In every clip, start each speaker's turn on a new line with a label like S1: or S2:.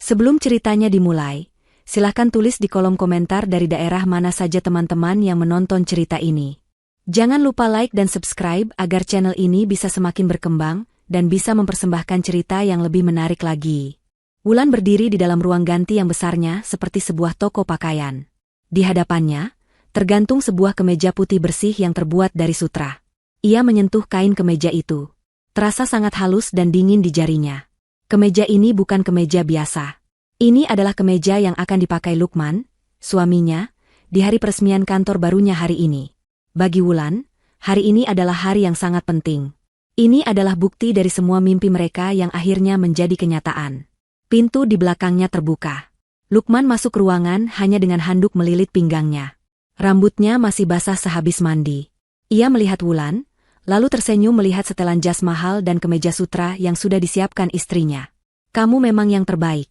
S1: Sebelum ceritanya dimulai, silahkan tulis di kolom komentar dari daerah mana saja teman-teman yang menonton cerita ini. Jangan lupa like dan subscribe agar channel ini bisa semakin berkembang dan bisa mempersembahkan cerita yang lebih menarik lagi. Wulan berdiri di dalam ruang ganti yang besarnya seperti sebuah toko pakaian. Di hadapannya, tergantung sebuah kemeja putih bersih yang terbuat dari sutra. Ia menyentuh kain kemeja itu. Terasa sangat halus dan dingin di jarinya. Kemeja ini bukan kemeja biasa. Ini adalah kemeja yang akan dipakai Lukman, suaminya, di hari peresmian kantor barunya hari ini. Bagi Wulan, hari ini adalah hari yang sangat penting. Ini adalah bukti dari semua mimpi mereka yang akhirnya menjadi kenyataan. Pintu di belakangnya terbuka. Lukman masuk ruangan hanya dengan handuk melilit pinggangnya. Rambutnya masih basah sehabis mandi. Ia melihat Wulan, lalu tersenyum melihat setelan jas mahal dan kemeja sutra yang sudah disiapkan istrinya. "Kamu memang yang terbaik,"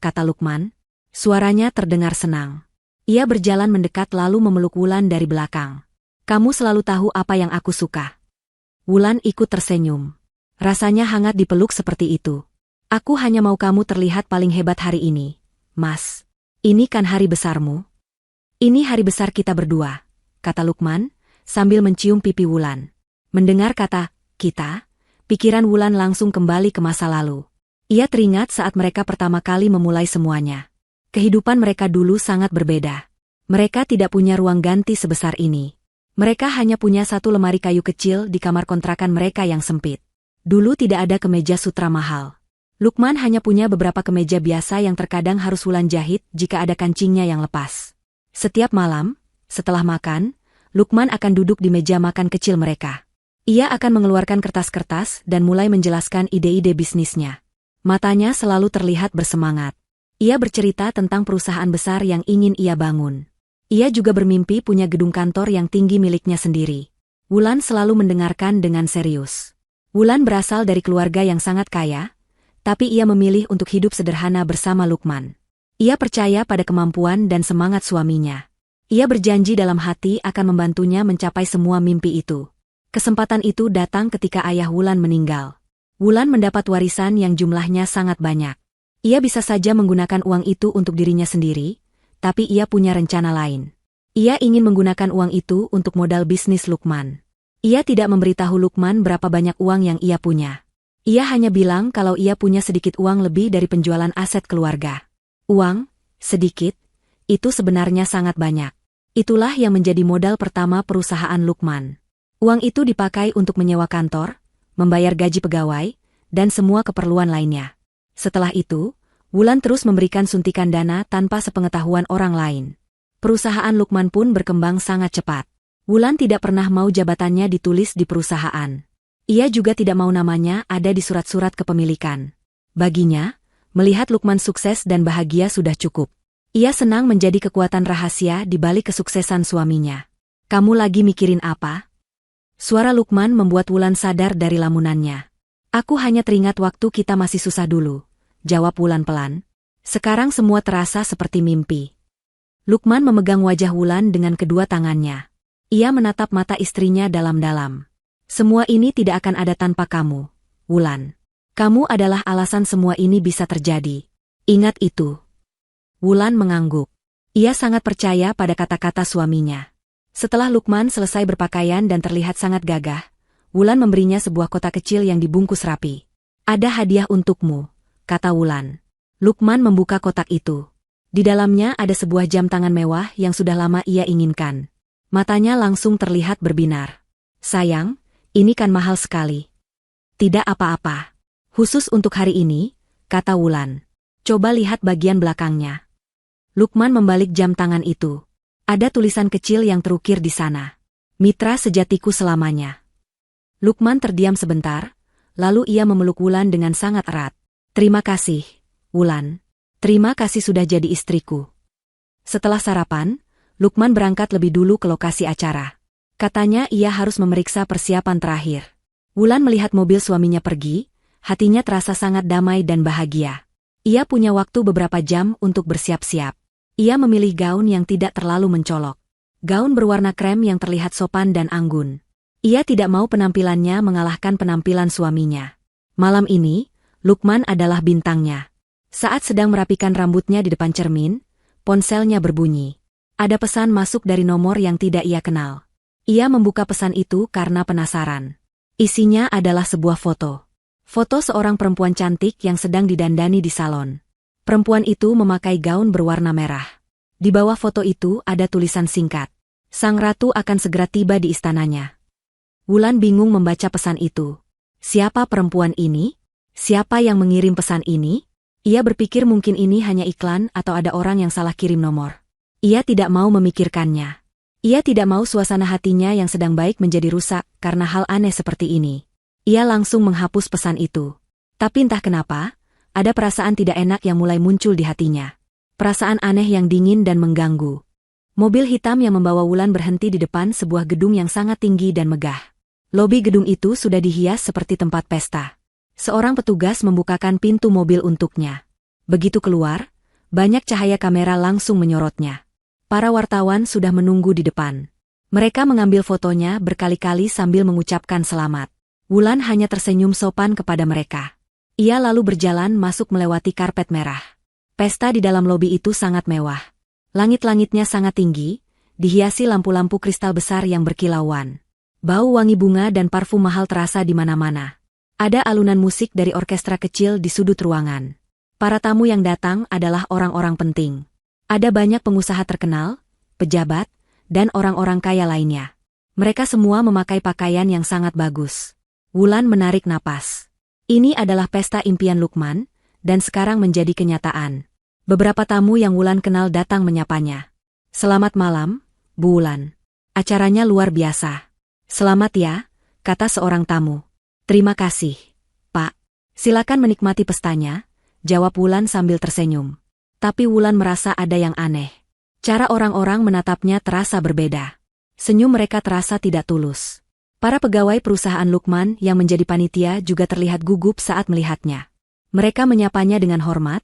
S1: kata Lukman. Suaranya terdengar senang. Ia berjalan mendekat lalu memeluk Wulan dari belakang. "Kamu selalu tahu apa yang aku suka." Wulan ikut tersenyum. Rasanya hangat dipeluk seperti itu. "Aku hanya mau kamu terlihat paling hebat hari ini, Mas. Ini kan hari besarmu." "Ini hari besar kita berdua," kata Lukman, sambil mencium pipi Wulan. Mendengar kata, "kita," pikiran Wulan langsung kembali ke masa lalu. Ia teringat saat mereka pertama kali memulai semuanya. Kehidupan mereka dulu sangat berbeda. Mereka tidak punya ruang ganti sebesar ini. Mereka hanya punya satu lemari kayu kecil di kamar kontrakan mereka yang sempit. Dulu tidak ada kemeja sutra mahal. Lukman hanya punya beberapa kemeja biasa yang terkadang harus Wulan jahit jika ada kancingnya yang lepas. Setiap malam, setelah makan, Lukman akan duduk di meja makan kecil mereka. Ia akan mengeluarkan kertas-kertas dan mulai menjelaskan ide-ide bisnisnya. Matanya selalu terlihat bersemangat. Ia bercerita tentang perusahaan besar yang ingin ia bangun. Ia juga bermimpi punya gedung kantor yang tinggi miliknya sendiri. Wulan selalu mendengarkan dengan serius. Wulan berasal dari keluarga yang sangat kaya, tapi ia memilih untuk hidup sederhana bersama Lukman. Ia percaya pada kemampuan dan semangat suaminya. Ia berjanji dalam hati akan membantunya mencapai semua mimpi itu. Kesempatan itu datang ketika ayah Wulan meninggal. Wulan mendapat warisan yang jumlahnya sangat banyak. Ia bisa saja menggunakan uang itu untuk dirinya sendiri, tapi ia punya rencana lain. Ia ingin menggunakan uang itu untuk modal bisnis Lukman. Ia tidak memberitahu Lukman berapa banyak uang yang ia punya. Ia hanya bilang kalau ia punya sedikit uang lebih dari penjualan aset keluarga. Uang, sedikit, itu sebenarnya sangat banyak. Itulah yang menjadi modal pertama perusahaan Lukman. Uang itu dipakai untuk menyewa kantor, membayar gaji pegawai, dan semua keperluan lainnya. Setelah itu, Wulan terus memberikan suntikan dana tanpa sepengetahuan orang lain. Perusahaan Lukman pun berkembang sangat cepat. Wulan tidak pernah mau jabatannya ditulis di perusahaan. Ia juga tidak mau namanya ada di surat-surat kepemilikan. Baginya, melihat Lukman sukses dan bahagia sudah cukup. Ia senang menjadi kekuatan rahasia di balik kesuksesan suaminya. "Kamu lagi mikirin apa?" Suara Lukman membuat Wulan sadar dari lamunannya. "Aku hanya teringat waktu kita masih susah dulu," jawab Wulan pelan. "Sekarang semua terasa seperti mimpi." Lukman memegang wajah Wulan dengan kedua tangannya. Ia menatap mata istrinya dalam-dalam. "Semua ini tidak akan ada tanpa kamu, Wulan. Kamu adalah alasan semua ini bisa terjadi. Ingat itu." Wulan mengangguk. Ia sangat percaya pada kata-kata suaminya. Setelah Lukman selesai berpakaian dan terlihat sangat gagah, Wulan memberinya sebuah kotak kecil yang dibungkus rapi. "Ada hadiah untukmu," kata Wulan. Lukman membuka kotak itu. Di dalamnya ada sebuah jam tangan mewah yang sudah lama ia inginkan. Matanya langsung terlihat berbinar. "Sayang, ini kan mahal sekali." "Tidak apa-apa. Khusus untuk hari ini," kata Wulan. "Coba lihat bagian belakangnya." Lukman membalik jam tangan itu. Ada tulisan kecil yang terukir di sana. "Mitra sejatiku selamanya." Lukman terdiam sebentar, lalu ia memeluk Wulan dengan sangat erat. "Terima kasih, Wulan. Terima kasih sudah jadi istriku." Setelah sarapan, Lukman berangkat lebih dulu ke lokasi acara. Katanya ia harus memeriksa persiapan terakhir. Wulan melihat mobil suaminya pergi, hatinya terasa sangat damai dan bahagia. Ia punya waktu beberapa jam untuk bersiap-siap. Ia memilih gaun yang tidak terlalu mencolok. Gaun berwarna krem yang terlihat sopan dan anggun. Ia tidak mau penampilannya mengalahkan penampilan suaminya. Malam ini, Lukman adalah bintangnya. Saat sedang merapikan rambutnya di depan cermin, ponselnya berbunyi. Ada pesan masuk dari nomor yang tidak ia kenal. Ia membuka pesan itu karena penasaran. Isinya adalah sebuah foto. Foto seorang perempuan cantik yang sedang didandani di salon. Perempuan itu memakai gaun berwarna merah. Di bawah foto itu ada tulisan singkat. Sang ratu akan segera tiba di istananya. Wulan bingung membaca pesan itu. Siapa perempuan ini? Siapa yang mengirim pesan ini? Ia berpikir mungkin ini hanya iklan atau ada orang yang salah kirim nomor. Ia tidak mau memikirkannya. Ia tidak mau suasana hatinya yang sedang baik menjadi rusak karena hal aneh seperti ini. Ia langsung menghapus pesan itu. Tapi entah kenapa, ada perasaan tidak enak yang mulai muncul di hatinya. Perasaan aneh yang dingin dan mengganggu. Mobil hitam yang membawa Wulan berhenti di depan sebuah gedung yang sangat tinggi dan megah. Lobi gedung itu sudah dihias seperti tempat pesta. Seorang petugas membukakan pintu mobil untuknya. Begitu keluar, banyak cahaya kamera langsung menyorotnya. Para wartawan sudah menunggu di depan. Mereka mengambil fotonya berkali-kali sambil mengucapkan selamat. Wulan hanya tersenyum sopan kepada mereka. Ia lalu berjalan masuk melewati karpet merah. Pesta di dalam lobi itu sangat mewah. Langit-langitnya sangat tinggi, dihiasi lampu-lampu kristal besar yang berkilauan. Bau wangi bunga dan parfum mahal terasa di mana-mana. Ada alunan musik dari orkestra kecil di sudut ruangan. Para tamu yang datang adalah orang-orang penting. Ada banyak pengusaha terkenal, pejabat, dan orang-orang kaya lainnya. Mereka semua memakai pakaian yang sangat bagus. Wulan menarik napas. Ini adalah pesta impian Lukman, dan sekarang menjadi kenyataan. Beberapa tamu yang Wulan kenal datang menyapanya. Selamat malam, Bu Wulan. Acaranya luar biasa. Selamat ya, kata seorang tamu. Terima kasih, Pak. Silakan menikmati pestanya, jawab Wulan sambil tersenyum. Tapi Wulan merasa ada yang aneh. Cara orang-orang menatapnya terasa berbeda. Senyum mereka terasa tidak tulus. Para pegawai perusahaan Lukman yang menjadi panitia juga terlihat gugup saat melihatnya. Mereka menyapanya dengan hormat,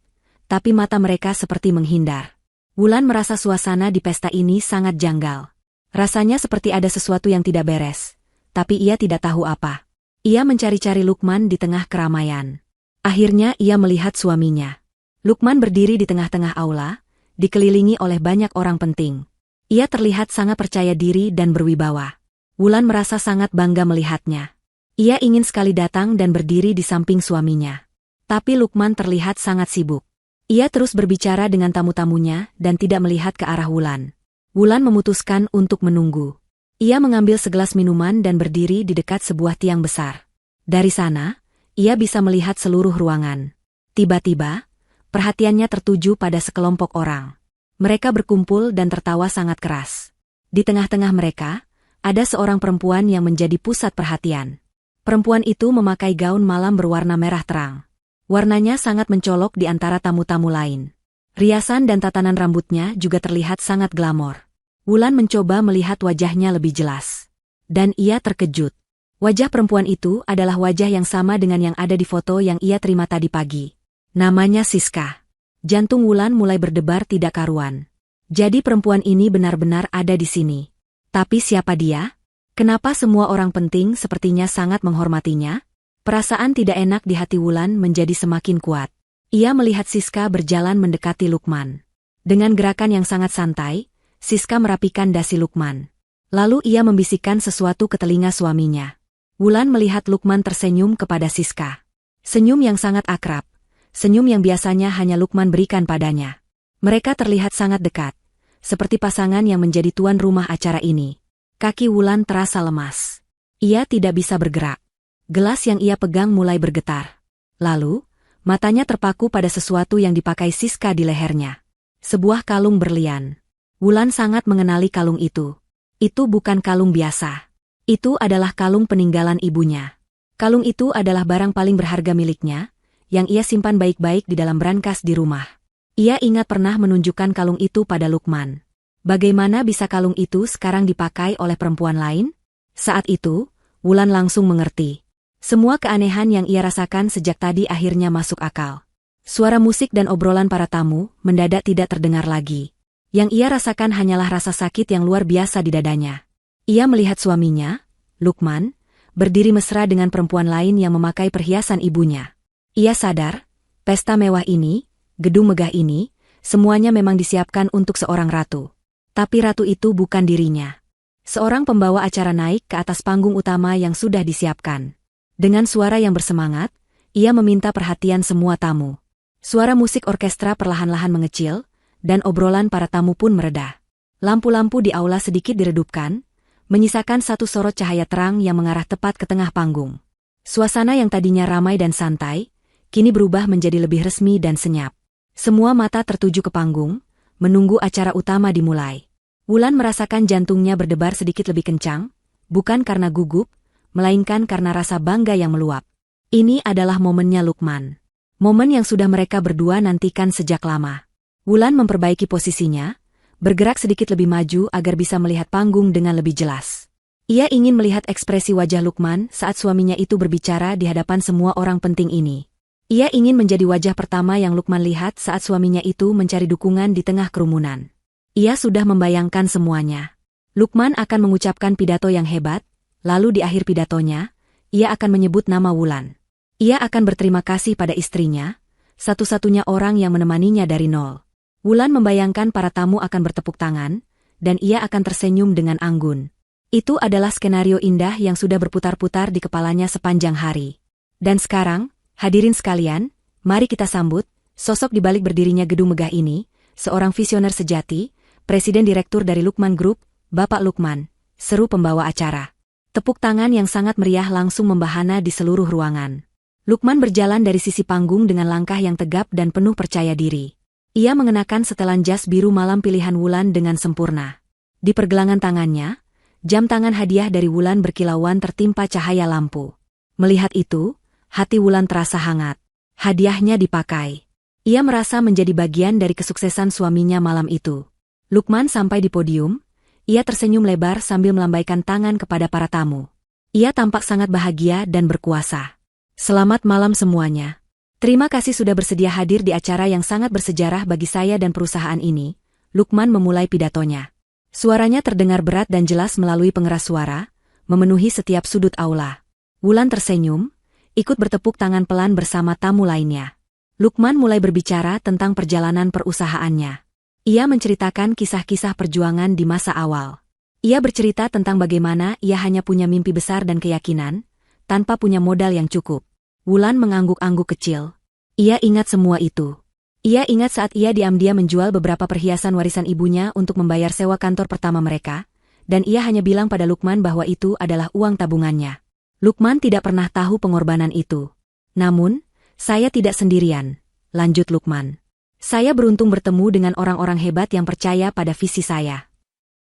S1: tapi mata mereka seperti menghindar. Wulan merasa suasana di pesta ini sangat janggal. Rasanya seperti ada sesuatu yang tidak beres, tapi ia tidak tahu apa. Ia mencari-cari Lukman di tengah keramaian. Akhirnya ia melihat suaminya. Lukman berdiri di tengah-tengah aula, dikelilingi oleh banyak orang penting. Ia terlihat sangat percaya diri dan berwibawa. Wulan merasa sangat bangga melihatnya. Ia ingin sekali datang dan berdiri di samping suaminya. Tapi Lukman terlihat sangat sibuk. Ia terus berbicara dengan tamu-tamunya dan tidak melihat ke arah Wulan. Wulan memutuskan untuk menunggu. Ia mengambil segelas minuman dan berdiri di dekat sebuah tiang besar. Dari sana, ia bisa melihat seluruh ruangan. Tiba-tiba, perhatiannya tertuju pada sekelompok orang. Mereka berkumpul dan tertawa sangat keras. Di tengah-tengah mereka, ada seorang perempuan yang menjadi pusat perhatian. Perempuan itu memakai gaun malam berwarna merah terang. Warnanya sangat mencolok di antara tamu-tamu lain. Riasan dan tatanan rambutnya juga terlihat sangat glamor. Wulan mencoba melihat wajahnya lebih jelas. Dan ia terkejut. Wajah perempuan itu adalah wajah yang sama dengan yang ada di foto yang ia terima tadi pagi. Namanya Siska. Jantung Wulan mulai berdebar tidak karuan. Jadi perempuan ini benar-benar ada di sini. Tapi siapa dia? Kenapa semua orang penting sepertinya sangat menghormatinya? Perasaan tidak enak di hati Wulan menjadi semakin kuat. Ia melihat Siska berjalan mendekati Lukman. Dengan gerakan yang sangat santai, Siska merapikan dasi Lukman. Lalu ia membisikkan sesuatu ke telinga suaminya. Wulan melihat Lukman tersenyum kepada Siska. Senyum yang sangat akrab. Senyum yang biasanya hanya Lukman berikan padanya. Mereka terlihat sangat dekat. Seperti pasangan yang menjadi tuan rumah acara ini. Kaki Wulan terasa lemas. Ia tidak bisa bergerak. Gelas yang ia pegang mulai bergetar. Lalu, matanya terpaku pada sesuatu yang dipakai Siska di lehernya. Sebuah kalung berlian. Wulan sangat mengenali kalung itu. Itu bukan kalung biasa. Itu adalah kalung peninggalan ibunya. Kalung itu adalah barang paling berharga miliknya, yang ia simpan baik-baik di dalam brankas di rumah. Ia ingat pernah menunjukkan kalung itu pada Lukman. Bagaimana bisa kalung itu sekarang dipakai oleh perempuan lain? Saat itu, Wulan langsung mengerti. Semua keanehan yang ia rasakan sejak tadi akhirnya masuk akal. Suara musik dan obrolan para tamu mendadak tidak terdengar lagi. Yang ia rasakan hanyalah rasa sakit yang luar biasa di dadanya. Ia melihat suaminya, Lukman, berdiri mesra dengan perempuan lain yang memakai perhiasan ibunya. Ia sadar, pesta mewah ini Gedung megah ini, semuanya memang disiapkan untuk seorang ratu. Tapi ratu itu bukan dirinya. Seorang pembawa acara naik ke atas panggung utama yang sudah disiapkan. Dengan suara yang bersemangat, ia meminta perhatian semua tamu. Suara musik orkestra perlahan-lahan mengecil, dan obrolan para tamu pun mereda. Lampu-lampu di aula sedikit diredupkan, menyisakan satu sorot cahaya terang yang mengarah tepat ke tengah panggung. Suasana yang tadinya ramai dan santai, kini berubah menjadi lebih resmi dan senyap. Semua mata tertuju ke panggung, menunggu acara utama dimulai. Wulan merasakan jantungnya berdebar sedikit lebih kencang, bukan karena gugup, melainkan karena rasa bangga yang meluap. Ini adalah momennya Lukman. Momen yang sudah mereka berdua nantikan sejak lama. Wulan memperbaiki posisinya, bergerak sedikit lebih maju agar bisa melihat panggung dengan lebih jelas. Ia ingin melihat ekspresi wajah Lukman saat suaminya itu berbicara di hadapan semua orang penting ini. Ia ingin menjadi wajah pertama yang Lukman lihat saat suaminya itu mencari dukungan di tengah kerumunan. Ia sudah membayangkan semuanya. Lukman akan mengucapkan pidato yang hebat, lalu di akhir pidatonya, ia akan menyebut nama Wulan. Ia akan berterima kasih pada istrinya, satu-satunya orang yang menemaninya dari nol. Wulan membayangkan para tamu akan bertepuk tangan, dan ia akan tersenyum dengan anggun. Itu adalah skenario indah yang sudah berputar-putar di kepalanya sepanjang hari. Dan sekarang, hadirin sekalian, mari kita sambut sosok di balik berdirinya gedung megah ini, seorang visioner sejati, Presiden Direktur dari Lukman Group, Bapak Lukman, seru pembawa acara. Tepuk tangan yang sangat meriah langsung membahana di seluruh ruangan. Lukman berjalan dari sisi panggung dengan langkah yang tegap dan penuh percaya diri. Ia mengenakan setelan jas biru malam pilihan Wulan dengan sempurna. Di pergelangan tangannya, jam tangan hadiah dari Wulan berkilauan tertimpa cahaya lampu. Melihat itu, hati Wulan terasa hangat. Hadiahnya dipakai. Ia merasa menjadi bagian dari kesuksesan suaminya malam itu. Lukman sampai di podium, ia tersenyum lebar sambil melambaikan tangan kepada para tamu. Ia tampak sangat bahagia dan berkuasa. Selamat malam semuanya. Terima kasih sudah bersedia hadir di acara yang sangat bersejarah bagi saya dan perusahaan ini. Lukman memulai pidatonya. Suaranya terdengar berat dan jelas melalui pengeras suara, memenuhi setiap sudut aula. Wulan tersenyum, ikut bertepuk tangan pelan bersama tamu lainnya. Lukman mulai berbicara tentang perjalanan perusahaannya. Ia menceritakan kisah-kisah perjuangan di masa awal. Ia bercerita tentang bagaimana ia hanya punya mimpi besar dan keyakinan, tanpa punya modal yang cukup. Wulan mengangguk-angguk kecil. Ia ingat semua itu. Ia ingat saat ia diam-diam menjual beberapa perhiasan warisan ibunya untuk membayar sewa kantor pertama mereka, dan ia hanya bilang pada Lukman bahwa itu adalah uang tabungannya. Lukman tidak pernah tahu pengorbanan itu. Namun, saya tidak sendirian, lanjut Lukman. Saya beruntung bertemu dengan orang-orang hebat yang percaya pada visi saya.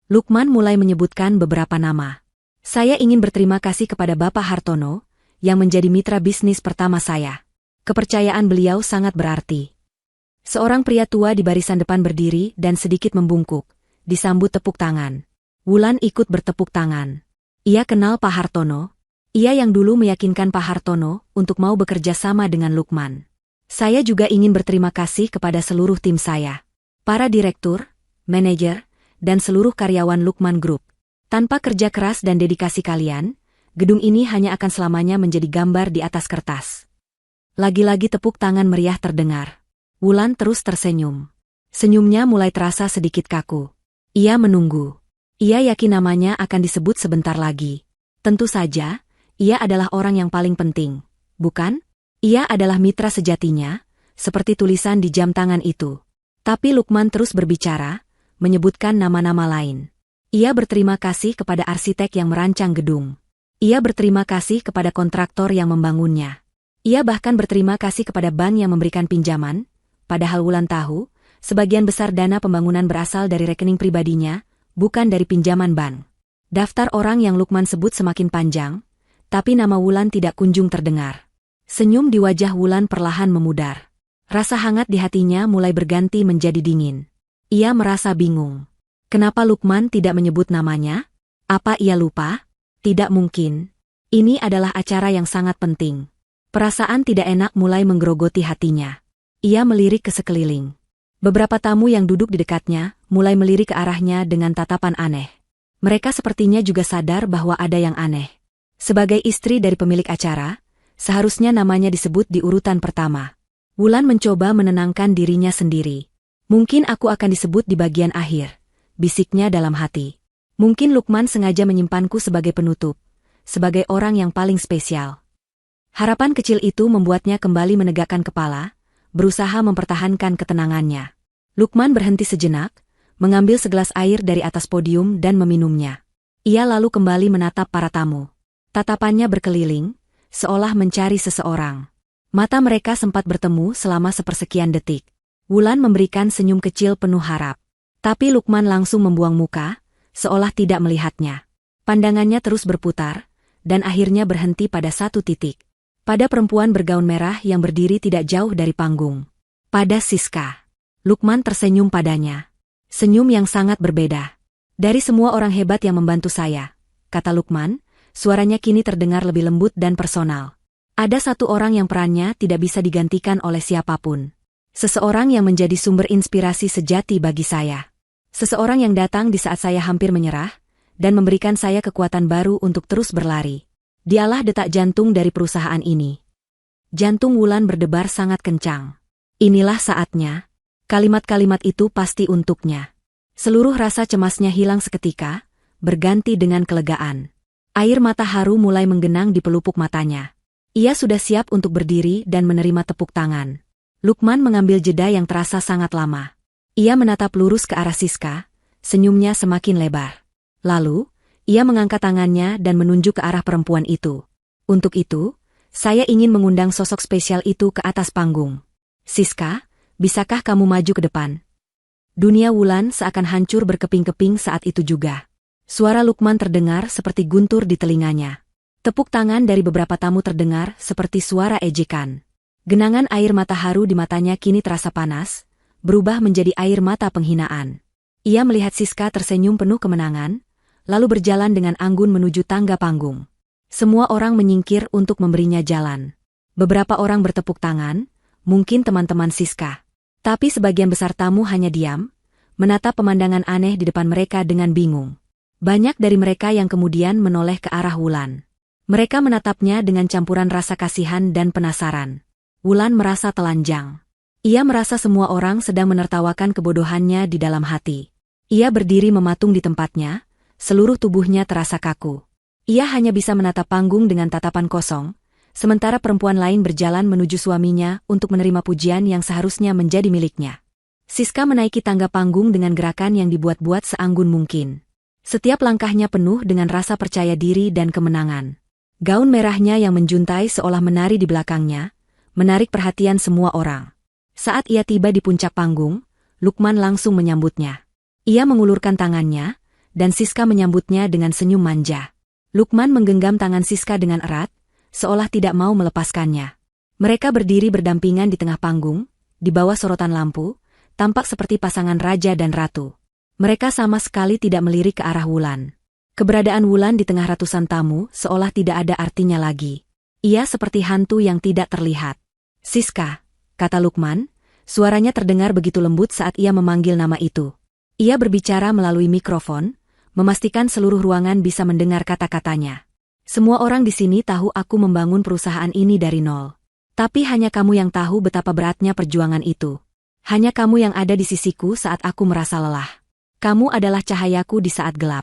S1: Lukman mulai menyebutkan beberapa nama. Saya ingin berterima kasih kepada Bapak Hartono, yang menjadi mitra bisnis pertama saya. Kepercayaan beliau sangat berarti. Seorang pria tua di barisan depan berdiri dan sedikit membungkuk, disambut tepuk tangan. Wulan ikut bertepuk tangan. Ia kenal Pak Hartono. Ia yang dulu meyakinkan Pak Hartono untuk mau bekerja sama dengan Lukman. Saya juga ingin berterima kasih kepada seluruh tim saya, para direktur, manajer, dan seluruh karyawan Lukman Group. Tanpa kerja keras dan dedikasi kalian, gedung ini hanya akan selamanya menjadi gambar di atas kertas. Lagi-lagi tepuk tangan meriah terdengar. Wulan terus tersenyum. Senyumnya mulai terasa sedikit kaku. Ia menunggu. Ia yakin namanya akan disebut sebentar lagi. Tentu saja, ia adalah orang yang paling penting, bukan? Ia adalah mitra sejatinya, seperti tulisan di jam tangan itu. Tapi Lukman terus berbicara, menyebutkan nama-nama lain. Ia berterima kasih kepada arsitek yang merancang gedung. Ia berterima kasih kepada kontraktor yang membangunnya. Ia bahkan berterima kasih kepada bank yang memberikan pinjaman, padahal Wulan tahu, sebagian besar dana pembangunan berasal dari rekening pribadinya, bukan dari pinjaman bank. Daftar orang yang Lukman sebut semakin panjang, tapi nama Wulan tidak kunjung terdengar. Senyum di wajah Wulan perlahan memudar. Rasa hangat di hatinya mulai berganti menjadi dingin. Ia merasa bingung. Kenapa Lukman tidak menyebut namanya? Apa ia lupa? Tidak mungkin. Ini adalah acara yang sangat penting. Perasaan tidak enak mulai menggerogoti hatinya. Ia melirik ke sekeliling. Beberapa tamu yang duduk di dekatnya mulai melirik ke arahnya dengan tatapan aneh. Mereka sepertinya juga sadar bahwa ada yang aneh. Sebagai istri dari pemilik acara, seharusnya namanya disebut di urutan pertama. Wulan mencoba menenangkan dirinya sendiri. Mungkin aku akan disebut di bagian akhir, bisiknya dalam hati. Mungkin Lukman sengaja menyimpanku sebagai penutup, sebagai orang yang paling spesial. Harapan kecil itu membuatnya kembali menegakkan kepala, berusaha mempertahankan ketenangannya. Lukman berhenti sejenak, mengambil segelas air dari atas podium dan meminumnya. Ia lalu kembali menatap para tamu. Tatapannya berkeliling, seolah mencari seseorang. Mata mereka sempat bertemu selama sepersekian detik. Wulan memberikan senyum kecil penuh harap. Tapi Lukman langsung membuang muka, seolah tidak melihatnya. Pandangannya terus berputar, dan akhirnya berhenti pada satu titik. Pada perempuan bergaun merah yang berdiri tidak jauh dari panggung. Pada Siska. Lukman tersenyum padanya. Senyum yang sangat berbeda. Dari semua orang hebat yang membantu saya, kata Lukman, suaranya kini terdengar lebih lembut dan personal. Ada satu orang yang perannya tidak bisa digantikan oleh siapapun. Seseorang yang menjadi sumber inspirasi sejati bagi saya. Seseorang yang datang di saat saya hampir menyerah, dan memberikan saya kekuatan baru untuk terus berlari. Dialah detak jantung dari perusahaan ini. Jantung Wulan berdebar sangat kencang. Inilah saatnya. Kalimat-kalimat itu pasti untuknya. Seluruh rasa cemasnya hilang seketika, berganti dengan kelegaan. Air mata haru mulai menggenang di pelupuk matanya. Ia sudah siap untuk berdiri dan menerima tepuk tangan. Lukman mengambil jeda yang terasa sangat lama. Ia menatap lurus ke arah Siska, senyumnya semakin lebar. Lalu, ia mengangkat tangannya dan menunjuk ke arah perempuan itu. Untuk itu, saya ingin mengundang sosok spesial itu ke atas panggung. Siska, bisakah kamu maju ke depan? Dunia Wulan seakan hancur berkeping-keping saat itu juga. Suara Lukman terdengar seperti guntur di telinganya. Tepuk tangan dari beberapa tamu terdengar seperti suara ejekan. Genangan air mata haru di matanya kini terasa panas, berubah menjadi air mata penghinaan. Ia melihat Siska tersenyum penuh kemenangan, lalu berjalan dengan anggun menuju tangga panggung. Semua orang menyingkir untuk memberinya jalan. Beberapa orang bertepuk tangan, mungkin teman-teman Siska. Tapi sebagian besar tamu hanya diam, menatap pemandangan aneh di depan mereka dengan bingung. Banyak dari mereka yang kemudian menoleh ke arah Wulan. Mereka menatapnya dengan campuran rasa kasihan dan penasaran. Wulan merasa telanjang. Ia merasa semua orang sedang menertawakan kebodohannya di dalam hati. Ia berdiri mematung di tempatnya, seluruh tubuhnya terasa kaku. Ia hanya bisa menatap panggung dengan tatapan kosong, sementara perempuan lain berjalan menuju suaminya untuk menerima pujian yang seharusnya menjadi miliknya. Siska menaiki tangga panggung dengan gerakan yang dibuat-buat seanggun mungkin. Setiap langkahnya penuh dengan rasa percaya diri dan kemenangan. Gaun merahnya yang menjuntai seolah menari di belakangnya, menarik perhatian semua orang. Saat ia tiba di puncak panggung, Lukman langsung menyambutnya. Ia mengulurkan tangannya, dan Siska menyambutnya dengan senyum manja. Lukman menggenggam tangan Siska dengan erat, seolah tidak mau melepaskannya. Mereka berdiri berdampingan di tengah panggung, di bawah sorotan lampu, tampak seperti pasangan raja dan ratu. Mereka sama sekali tidak melirik ke arah Wulan. Keberadaan Wulan di tengah ratusan tamu seolah tidak ada artinya lagi. Ia seperti hantu yang tidak terlihat. Siska, kata Lukman, suaranya terdengar begitu lembut saat ia memanggil nama itu. Ia berbicara melalui mikrofon, memastikan seluruh ruangan bisa mendengar kata-katanya. Semua orang di sini tahu aku membangun perusahaan ini dari nol. Tapi hanya kamu yang tahu betapa beratnya perjuangan itu. Hanya kamu yang ada di sisiku saat aku merasa lelah. Kamu adalah cahayaku di saat gelap.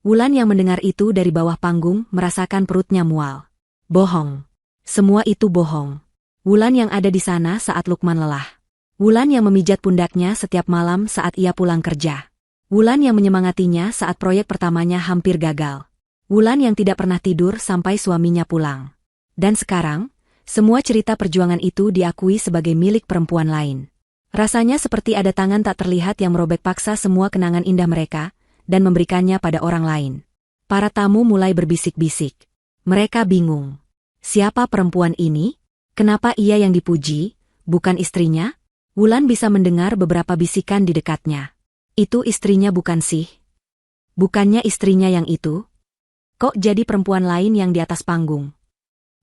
S1: Wulan yang mendengar itu dari bawah panggung merasakan perutnya mual. Bohong. Semua itu bohong. Wulan yang ada di sana saat Lukman lelah. Wulan yang memijat pundaknya setiap malam saat ia pulang kerja. Wulan yang menyemangatinya saat proyek pertamanya hampir gagal. Wulan yang tidak pernah tidur sampai suaminya pulang. Dan sekarang, semua cerita perjuangan itu diakui sebagai milik perempuan lain. Rasanya seperti ada tangan tak terlihat yang merobek paksa semua kenangan indah mereka, dan memberikannya pada orang lain. Para tamu mulai berbisik-bisik. Mereka bingung. Siapa perempuan ini? Kenapa ia yang dipuji, bukan istrinya? Wulan bisa mendengar beberapa bisikan di dekatnya. Itu istrinya bukan sih? Bukannya istrinya yang itu? Kok jadi perempuan lain yang di atas panggung?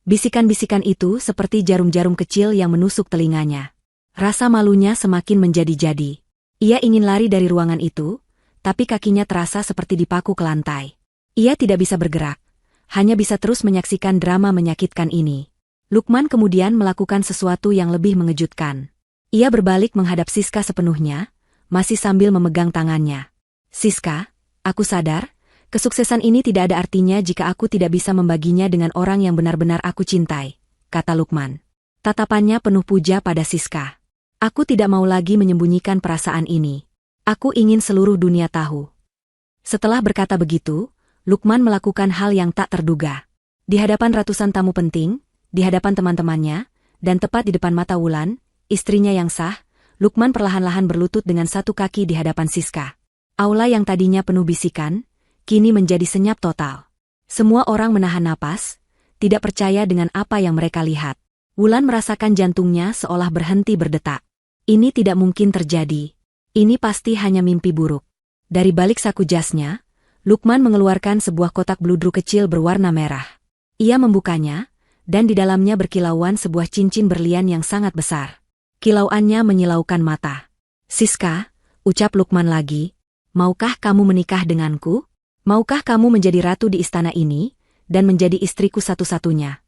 S1: Bisikan-bisikan itu seperti jarum-jarum kecil yang menusuk telinganya. Rasa malunya semakin menjadi-jadi. Ia ingin lari dari ruangan itu, tapi kakinya terasa seperti dipaku ke lantai. Ia tidak bisa bergerak, hanya bisa terus menyaksikan drama menyakitkan ini. Lukman kemudian melakukan sesuatu yang lebih mengejutkan. Ia berbalik menghadap Siska sepenuhnya, masih sambil memegang tangannya. Siska, aku sadar, kesuksesan ini tidak ada artinya jika aku tidak bisa membaginya dengan orang yang benar-benar aku cintai, kata Lukman. Tatapannya penuh puja pada Siska. Aku tidak mau lagi menyembunyikan perasaan ini. Aku ingin seluruh dunia tahu. Setelah berkata begitu, Lukman melakukan hal yang tak terduga. Di hadapan ratusan tamu penting, di hadapan teman-temannya, dan tepat di depan mata Wulan, istrinya yang sah, Lukman perlahan-lahan berlutut dengan satu kaki di hadapan Siska. Aula yang tadinya penuh bisikan, kini menjadi senyap total. Semua orang menahan napas, tidak percaya dengan apa yang mereka lihat. Wulan merasakan jantungnya seolah berhenti berdetak. Ini tidak mungkin terjadi. Ini pasti hanya mimpi buruk. Dari balik saku jasnya, Lukman mengeluarkan sebuah kotak bludru kecil berwarna merah. Ia membukanya, dan di dalamnya berkilauan sebuah cincin berlian yang sangat besar. Kilauannya menyilaukan mata. Siska, ucap Lukman lagi, maukah kamu menikah denganku? Maukah kamu menjadi ratu di istana ini, dan menjadi istriku satu-satunya?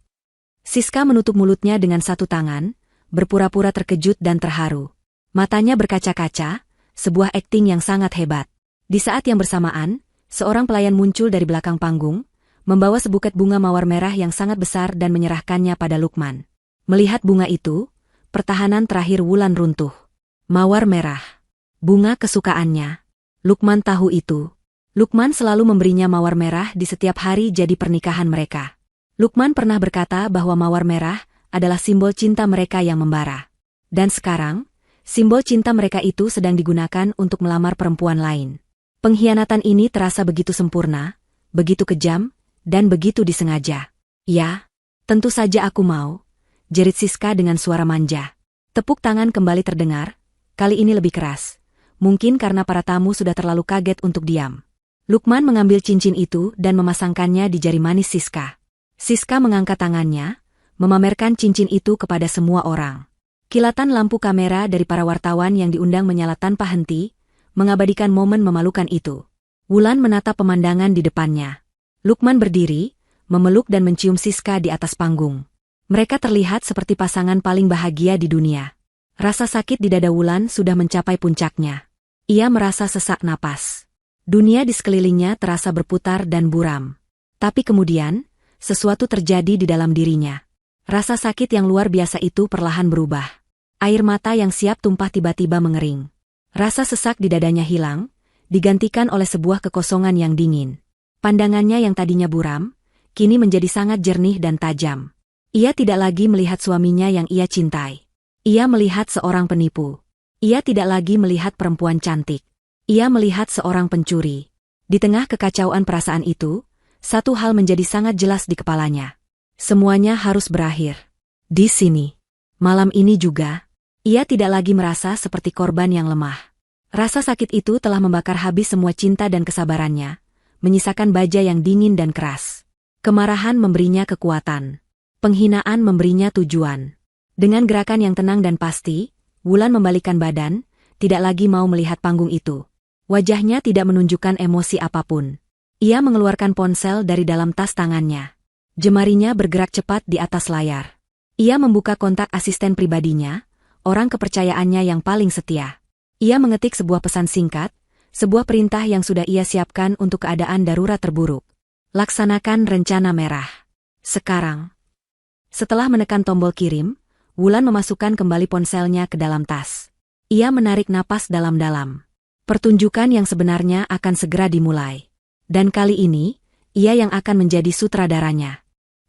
S1: Siska menutup mulutnya dengan satu tangan, berpura-pura terkejut dan terharu. Matanya berkaca-kaca, sebuah akting yang sangat hebat. Di saat yang bersamaan, seorang pelayan muncul dari belakang panggung, membawa sebuket bunga mawar merah yang sangat besar dan menyerahkannya pada Lukman. Melihat bunga itu, pertahanan terakhir Wulan runtuh. Mawar merah. Bunga kesukaannya. Lukman tahu itu. Lukman selalu memberinya mawar merah di setiap hari jadi pernikahan mereka. Lukman pernah berkata bahwa mawar merah adalah simbol cinta mereka yang membara. Dan sekarang, simbol cinta mereka itu sedang digunakan untuk melamar perempuan lain. Pengkhianatan ini terasa begitu sempurna, begitu kejam, dan begitu disengaja. Ya, tentu saja aku mau, jerit Siska dengan suara manja. Tepuk tangan kembali terdengar, kali ini lebih keras. Mungkin karena para tamu sudah terlalu kaget untuk diam. Lukman mengambil cincin itu dan memasangkannya di jari manis Siska. Siska mengangkat tangannya, memamerkan cincin itu kepada semua orang. Kilatan lampu kamera dari para wartawan yang diundang menyala tanpa henti, mengabadikan momen memalukan itu. Wulan menatap pemandangan di depannya. Lukman berdiri, memeluk dan mencium Siska di atas panggung. Mereka terlihat seperti pasangan paling bahagia di dunia. Rasa sakit di dada Wulan sudah mencapai puncaknya. Ia merasa sesak napas. Dunia di sekelilingnya terasa berputar dan buram. Tapi kemudian, sesuatu terjadi di dalam dirinya. Rasa sakit yang luar biasa itu perlahan berubah. Air mata yang siap tumpah tiba-tiba mengering. Rasa sesak di dadanya hilang, digantikan oleh sebuah kekosongan yang dingin. Pandangannya yang tadinya buram, kini menjadi sangat jernih dan tajam. Ia tidak lagi melihat suaminya yang ia cintai. Ia melihat seorang penipu. Ia tidak lagi melihat perempuan cantik. Ia melihat seorang pencuri. Di tengah kekacauan perasaan itu, satu hal menjadi sangat jelas di kepalanya. Semuanya harus berakhir. Di sini. Malam ini juga, ia tidak lagi merasa seperti korban yang lemah. Rasa sakit itu telah membakar habis semua cinta dan kesabarannya, menyisakan baja yang dingin dan keras. Kemarahan memberinya kekuatan. Penghinaan memberinya tujuan. Dengan gerakan yang tenang dan pasti, Wulan membalikkan badan, tidak lagi mau melihat panggung itu. Wajahnya tidak menunjukkan emosi apapun. Ia mengeluarkan ponsel dari dalam tas tangannya. Jemarinya bergerak cepat di atas layar. Ia membuka kontak asisten pribadinya, orang kepercayaannya yang paling setia. Ia mengetik sebuah pesan singkat, sebuah perintah yang sudah ia siapkan untuk keadaan darurat terburuk. Laksanakan rencana merah. Sekarang. Setelah menekan tombol kirim, Wulan memasukkan kembali ponselnya ke dalam tas. Ia menarik napas dalam-dalam. Pertunjukan yang sebenarnya akan segera dimulai. Dan kali ini, ia yang akan menjadi sutradaranya.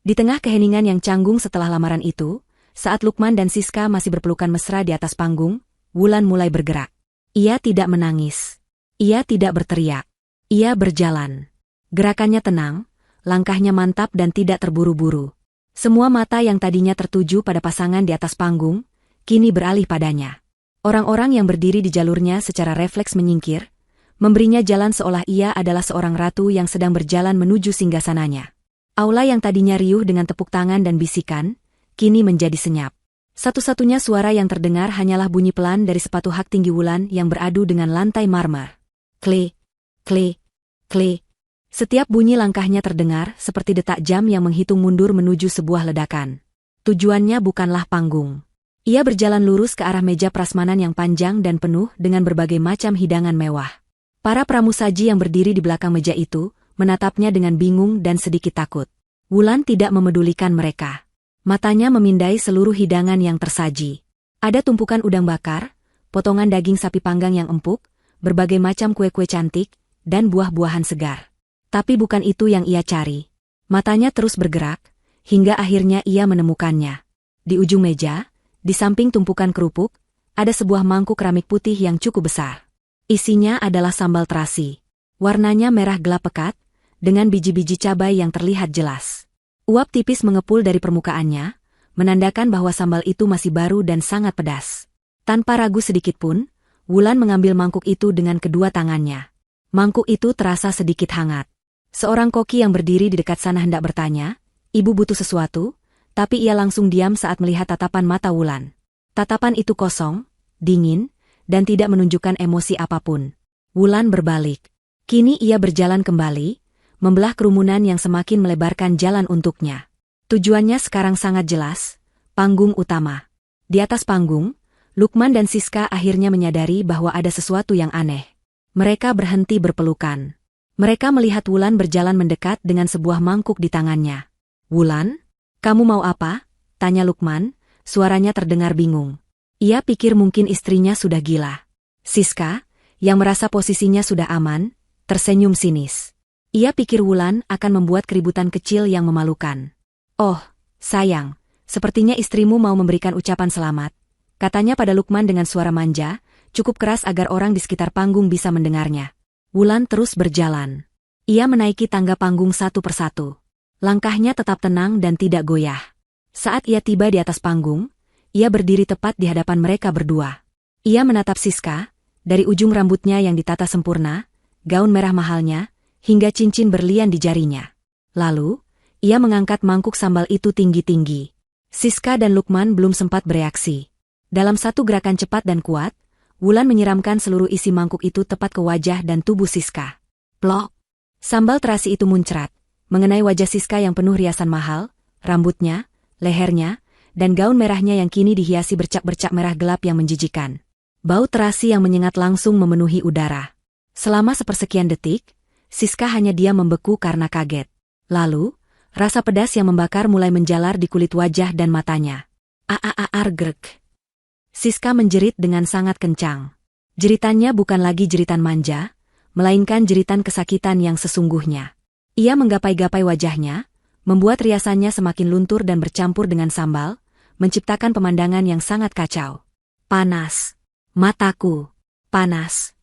S1: Di tengah keheningan yang canggung setelah lamaran itu, saat Lukman dan Siska masih berpelukan mesra di atas panggung, Wulan mulai bergerak. Ia tidak menangis. Ia tidak berteriak. Ia berjalan. Gerakannya tenang, langkahnya mantap dan tidak terburu-buru. Semua mata yang tadinya tertuju pada pasangan di atas panggung, kini beralih padanya. Orang-orang yang berdiri di jalurnya secara refleks menyingkir, memberinya jalan seolah ia adalah seorang ratu yang sedang berjalan menuju singgasananya. Aula yang tadinya riuh dengan tepuk tangan dan bisikan, kini menjadi senyap. Satu-satunya suara yang terdengar hanyalah bunyi pelan dari sepatu hak tinggi Wulan yang beradu dengan lantai marmer. Klik, klik, klik. Setiap bunyi langkahnya terdengar seperti detak jam yang menghitung mundur menuju sebuah ledakan. Tujuannya bukanlah panggung. Ia berjalan lurus ke arah meja prasmanan yang panjang dan penuh dengan berbagai macam hidangan mewah. Para pramusaji yang berdiri di belakang meja itu menatapnya dengan bingung dan sedikit takut. Wulan tidak memedulikan mereka. Matanya memindai seluruh hidangan yang tersaji. Ada tumpukan udang bakar, potongan daging sapi panggang yang empuk, berbagai macam kue-kue cantik, dan buah-buahan segar. Tapi bukan itu yang ia cari. Matanya terus bergerak, hingga akhirnya ia menemukannya. Di ujung meja, di samping tumpukan kerupuk, ada sebuah mangkuk keramik putih yang cukup besar. Isinya adalah sambal terasi. Warnanya merah gelap pekat, dengan biji-biji cabai yang terlihat jelas. Uap tipis mengepul dari permukaannya, menandakan bahwa sambal itu masih baru dan sangat pedas. Tanpa ragu sedikit pun, Wulan mengambil mangkuk itu dengan kedua tangannya. Mangkuk itu terasa sedikit hangat. Seorang koki yang berdiri di dekat sana hendak bertanya, "Ibu butuh sesuatu?" Tapi ia langsung diam saat melihat tatapan mata Wulan. Tatapan itu kosong, dingin, dan tidak menunjukkan emosi apapun. Wulan berbalik. Kini ia berjalan kembali, membelah kerumunan yang semakin melebarkan jalan untuknya. Tujuannya sekarang sangat jelas, panggung utama. Di atas panggung, Lukman dan Siska akhirnya menyadari bahwa ada sesuatu yang aneh. Mereka berhenti berpelukan. Mereka melihat Wulan berjalan mendekat dengan sebuah mangkuk di tangannya. "Wulan? Kamu mau apa?" tanya Lukman, suaranya terdengar bingung. Ia pikir mungkin istrinya sudah gila. Siska, yang merasa posisinya sudah aman, tersenyum sinis. Ia pikir Wulan akan membuat keributan kecil yang memalukan. "Oh, sayang, sepertinya istrimu mau memberikan ucapan selamat," katanya pada Lukman dengan suara manja, cukup keras agar orang di sekitar panggung bisa mendengarnya. Wulan terus berjalan. Ia menaiki tangga panggung satu persatu. Langkahnya tetap tenang dan tidak goyah. Saat ia tiba di atas panggung, ia berdiri tepat di hadapan mereka berdua. Ia menatap Siska, dari ujung rambutnya yang ditata sempurna, gaun merah mahalnya, hingga cincin berlian di jarinya. Lalu, ia mengangkat mangkuk sambal itu tinggi-tinggi. Siska dan Lukman belum sempat bereaksi. Dalam satu gerakan cepat dan kuat, Wulan menyiramkan seluruh isi mangkuk itu tepat ke wajah dan tubuh Siska. Plok! Sambal terasi itu muncrat, mengenai wajah Siska yang penuh riasan mahal, rambutnya, lehernya, dan gaun merahnya yang kini dihiasi bercak-bercak merah gelap yang menjijikan. Bau terasi yang menyengat langsung memenuhi udara. Selama sepersekian detik, Siska hanya diam membeku karena kaget. Lalu, rasa pedas yang membakar mulai menjalar di kulit wajah dan matanya. Argrek. Siska menjerit dengan sangat kencang. Jeritannya bukan lagi jeritan manja, melainkan jeritan kesakitan yang sesungguhnya. Ia menggapai-gapai wajahnya, membuat riasannya semakin luntur dan bercampur dengan sambal, menciptakan pemandangan yang sangat kacau. "Panas. Mataku. Panas."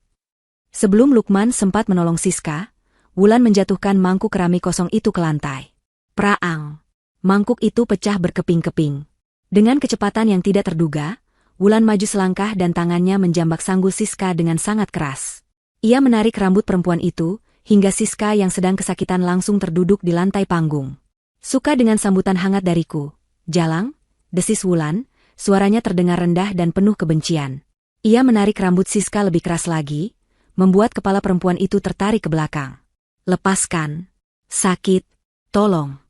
S1: Sebelum Lukman sempat menolong Siska, Wulan menjatuhkan mangkuk keramik kosong itu ke lantai. Praang. Mangkuk itu pecah berkeping-keping. Dengan kecepatan yang tidak terduga, Wulan maju selangkah dan tangannya menjambak sanggul Siska dengan sangat keras. Ia menarik rambut perempuan itu, hingga Siska yang sedang kesakitan langsung terduduk di lantai panggung. "Suka dengan sambutan hangat dariku, Jalang?" desis Wulan, suaranya terdengar rendah dan penuh kebencian. Ia menarik rambut Siska lebih keras lagi, membuat kepala perempuan itu tertarik ke belakang. "Lepaskan. Sakit. Tolong."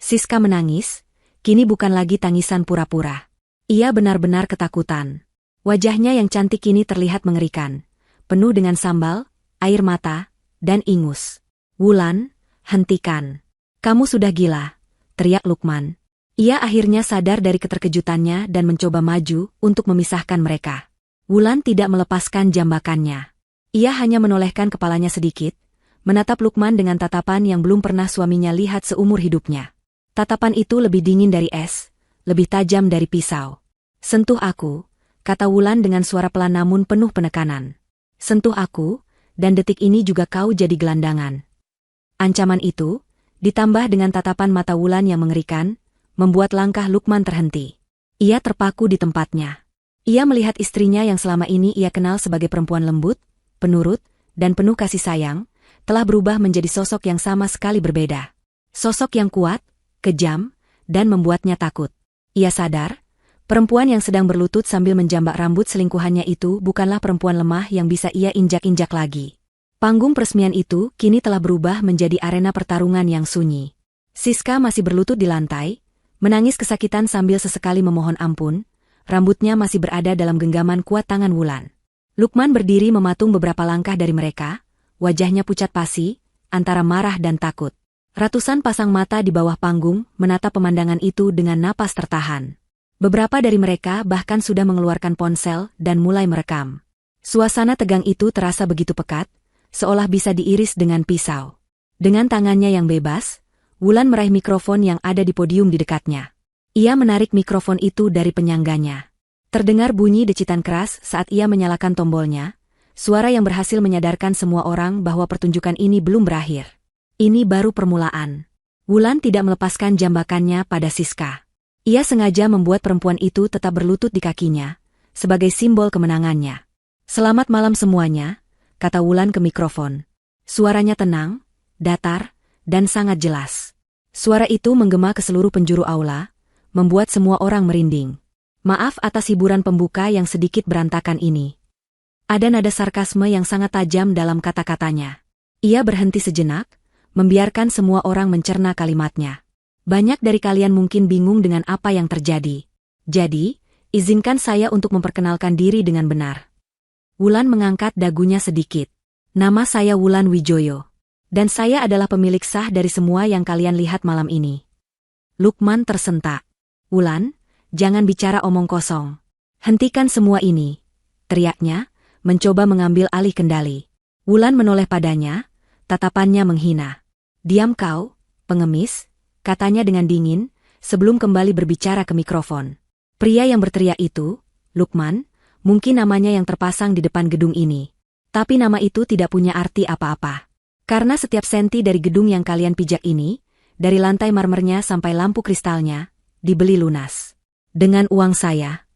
S1: Siska menangis, kini bukan lagi tangisan pura-pura. Ia benar-benar ketakutan. Wajahnya yang cantik kini terlihat mengerikan, penuh dengan sambal, air mata, dan ingus. "Wulan, hentikan. Kamu sudah gila," teriak Lukman. Ia akhirnya sadar dari keterkejutannya dan mencoba maju untuk memisahkan mereka. Wulan tidak melepaskan jambakannya. Ia hanya menolehkan kepalanya sedikit, menatap Lukman dengan tatapan yang belum pernah suaminya lihat seumur hidupnya. Tatapan itu lebih dingin dari es, lebih tajam dari pisau. "Sentuh aku," kata Wulan dengan suara pelan namun penuh penekanan. "Sentuh aku, dan detik ini juga kau jadi gelandangan." Ancaman itu, ditambah dengan tatapan mata Wulan yang mengerikan, membuat langkah Lukman terhenti. Ia terpaku di tempatnya. Ia melihat istrinya yang selama ini ia kenal sebagai perempuan lembut, penurut, dan penuh kasih sayang, telah berubah menjadi sosok yang sama sekali berbeda. Sosok yang kuat, kejam, dan membuatnya takut. Ia sadar, perempuan yang sedang berlutut sambil menjambak rambut selingkuhannya itu bukanlah perempuan lemah yang bisa ia injak-injak lagi. Panggung peresmian itu kini telah berubah menjadi arena pertarungan yang sunyi. Siska masih berlutut di lantai, Menangis kesakitan sambil sesekali memohon ampun, rambutnya masih berada dalam genggaman kuat tangan Wulan. Lukman berdiri mematung beberapa langkah dari mereka, wajahnya pucat pasi, antara marah dan takut. Ratusan pasang mata di bawah panggung menatap pemandangan itu dengan napas tertahan. Beberapa dari mereka bahkan sudah mengeluarkan ponsel dan mulai merekam. Suasana tegang itu terasa begitu pekat, seolah bisa diiris dengan pisau. Dengan tangannya yang bebas, Wulan meraih mikrofon yang ada di podium di dekatnya. Ia menarik mikrofon itu dari penyangganya. Terdengar bunyi decitan keras saat ia menyalakan tombolnya, suara yang berhasil menyadarkan semua orang bahwa pertunjukan ini belum berakhir. Ini baru permulaan. Wulan tidak melepaskan jambakannya pada Siska. Ia sengaja membuat perempuan itu tetap berlutut di kakinya, sebagai simbol kemenangannya. "Selamat malam semuanya," kata Wulan ke mikrofon. Suaranya tenang, datar, dan sangat jelas. Suara itu menggema ke seluruh penjuru aula, membuat semua orang merinding. "Maaf atas hiburan pembuka yang sedikit berantakan ini." Ada nada sarkasme yang sangat tajam dalam kata-katanya. Ia berhenti sejenak, membiarkan semua orang mencerna kalimatnya. "Banyak dari kalian mungkin bingung dengan apa yang terjadi. Jadi, izinkan saya untuk memperkenalkan diri dengan benar." Wulan mengangkat dagunya sedikit. "Nama saya Wulan Wijoyo. Dan saya adalah pemilik sah dari semua yang kalian lihat malam ini." Lukman tersentak. "Wulan, jangan bicara omong kosong. Hentikan semua ini," teriaknya, mencoba mengambil alih kendali. Wulan menoleh padanya, tatapannya menghina. "Diam kau, pengemis," katanya dengan dingin, sebelum kembali berbicara ke mikrofon. Pria yang berteriak itu, Lukman, mungkin namanya yang terpasang di depan gedung ini. Tapi nama itu tidak punya arti apa-apa. Karena setiap senti dari gedung yang kalian pijak ini, dari lantai marmernya sampai lampu kristalnya, dibeli lunas. Dengan uang saya.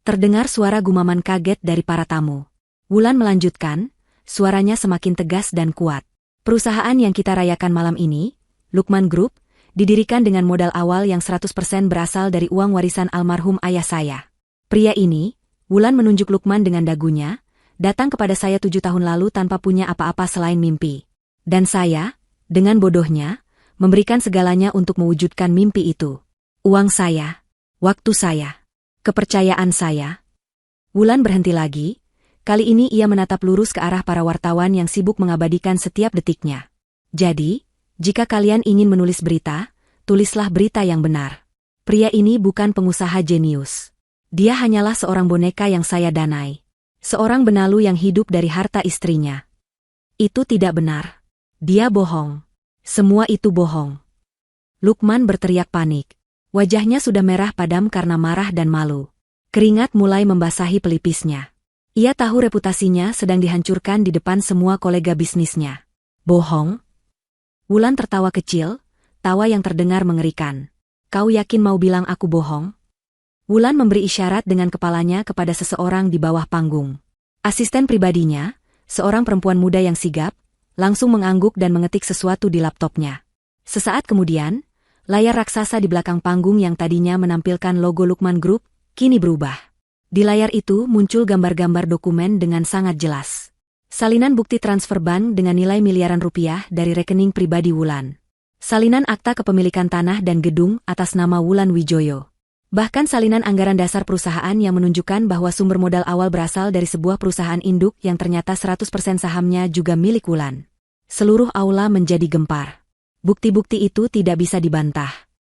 S1: Terdengar suara gumaman kaget dari para tamu. Wulan melanjutkan, suaranya semakin tegas dan kuat. "Perusahaan yang kita rayakan malam ini, Lukman Group, didirikan dengan modal awal yang 100% berasal dari uang warisan almarhum ayah saya. Pria ini," Wulan menunjuk Lukman dengan dagunya, "datang kepada saya 7 tahun lalu tanpa punya apa-apa selain mimpi. Dan saya, dengan bodohnya, memberikan segalanya untuk mewujudkan mimpi itu. Uang saya, waktu saya, kepercayaan saya." Wulan berhenti lagi. Kali ini ia menatap lurus ke arah para wartawan yang sibuk mengabadikan setiap detiknya. "Jadi, jika kalian ingin menulis berita, tulislah berita yang benar. Pria ini bukan pengusaha jenius. Dia hanyalah seorang boneka yang saya danai. Seorang benalu yang hidup dari harta istrinya. Itu tidak benar. Dia bohong. Semua itu bohong." Lukman berteriak panik. Wajahnya sudah merah padam karena marah dan malu. Keringat mulai membasahi pelipisnya. Ia tahu reputasinya sedang dihancurkan di depan semua kolega bisnisnya. "Bohong?" Wulan tertawa kecil, tawa yang terdengar mengerikan. "Kau yakin mau bilang aku bohong?" Wulan memberi isyarat dengan kepalanya kepada seseorang di bawah panggung. Asisten pribadinya, seorang perempuan muda yang sigap, langsung mengangguk dan mengetik sesuatu di laptopnya. Sesaat kemudian, layar raksasa di belakang panggung yang tadinya menampilkan logo Lukman Group, kini berubah. Di layar itu muncul gambar-gambar dokumen dengan sangat jelas. Salinan bukti transfer bank dengan nilai miliaran rupiah dari rekening pribadi Wulan. Salinan akta kepemilikan tanah dan gedung atas nama Wulan Wijoyo. Bahkan salinan anggaran dasar perusahaan yang menunjukkan bahwa sumber modal awal berasal dari sebuah perusahaan induk yang ternyata 100% sahamnya juga milik Wulan. Seluruh aula menjadi gempar. Bukti-bukti itu tidak bisa dibantah.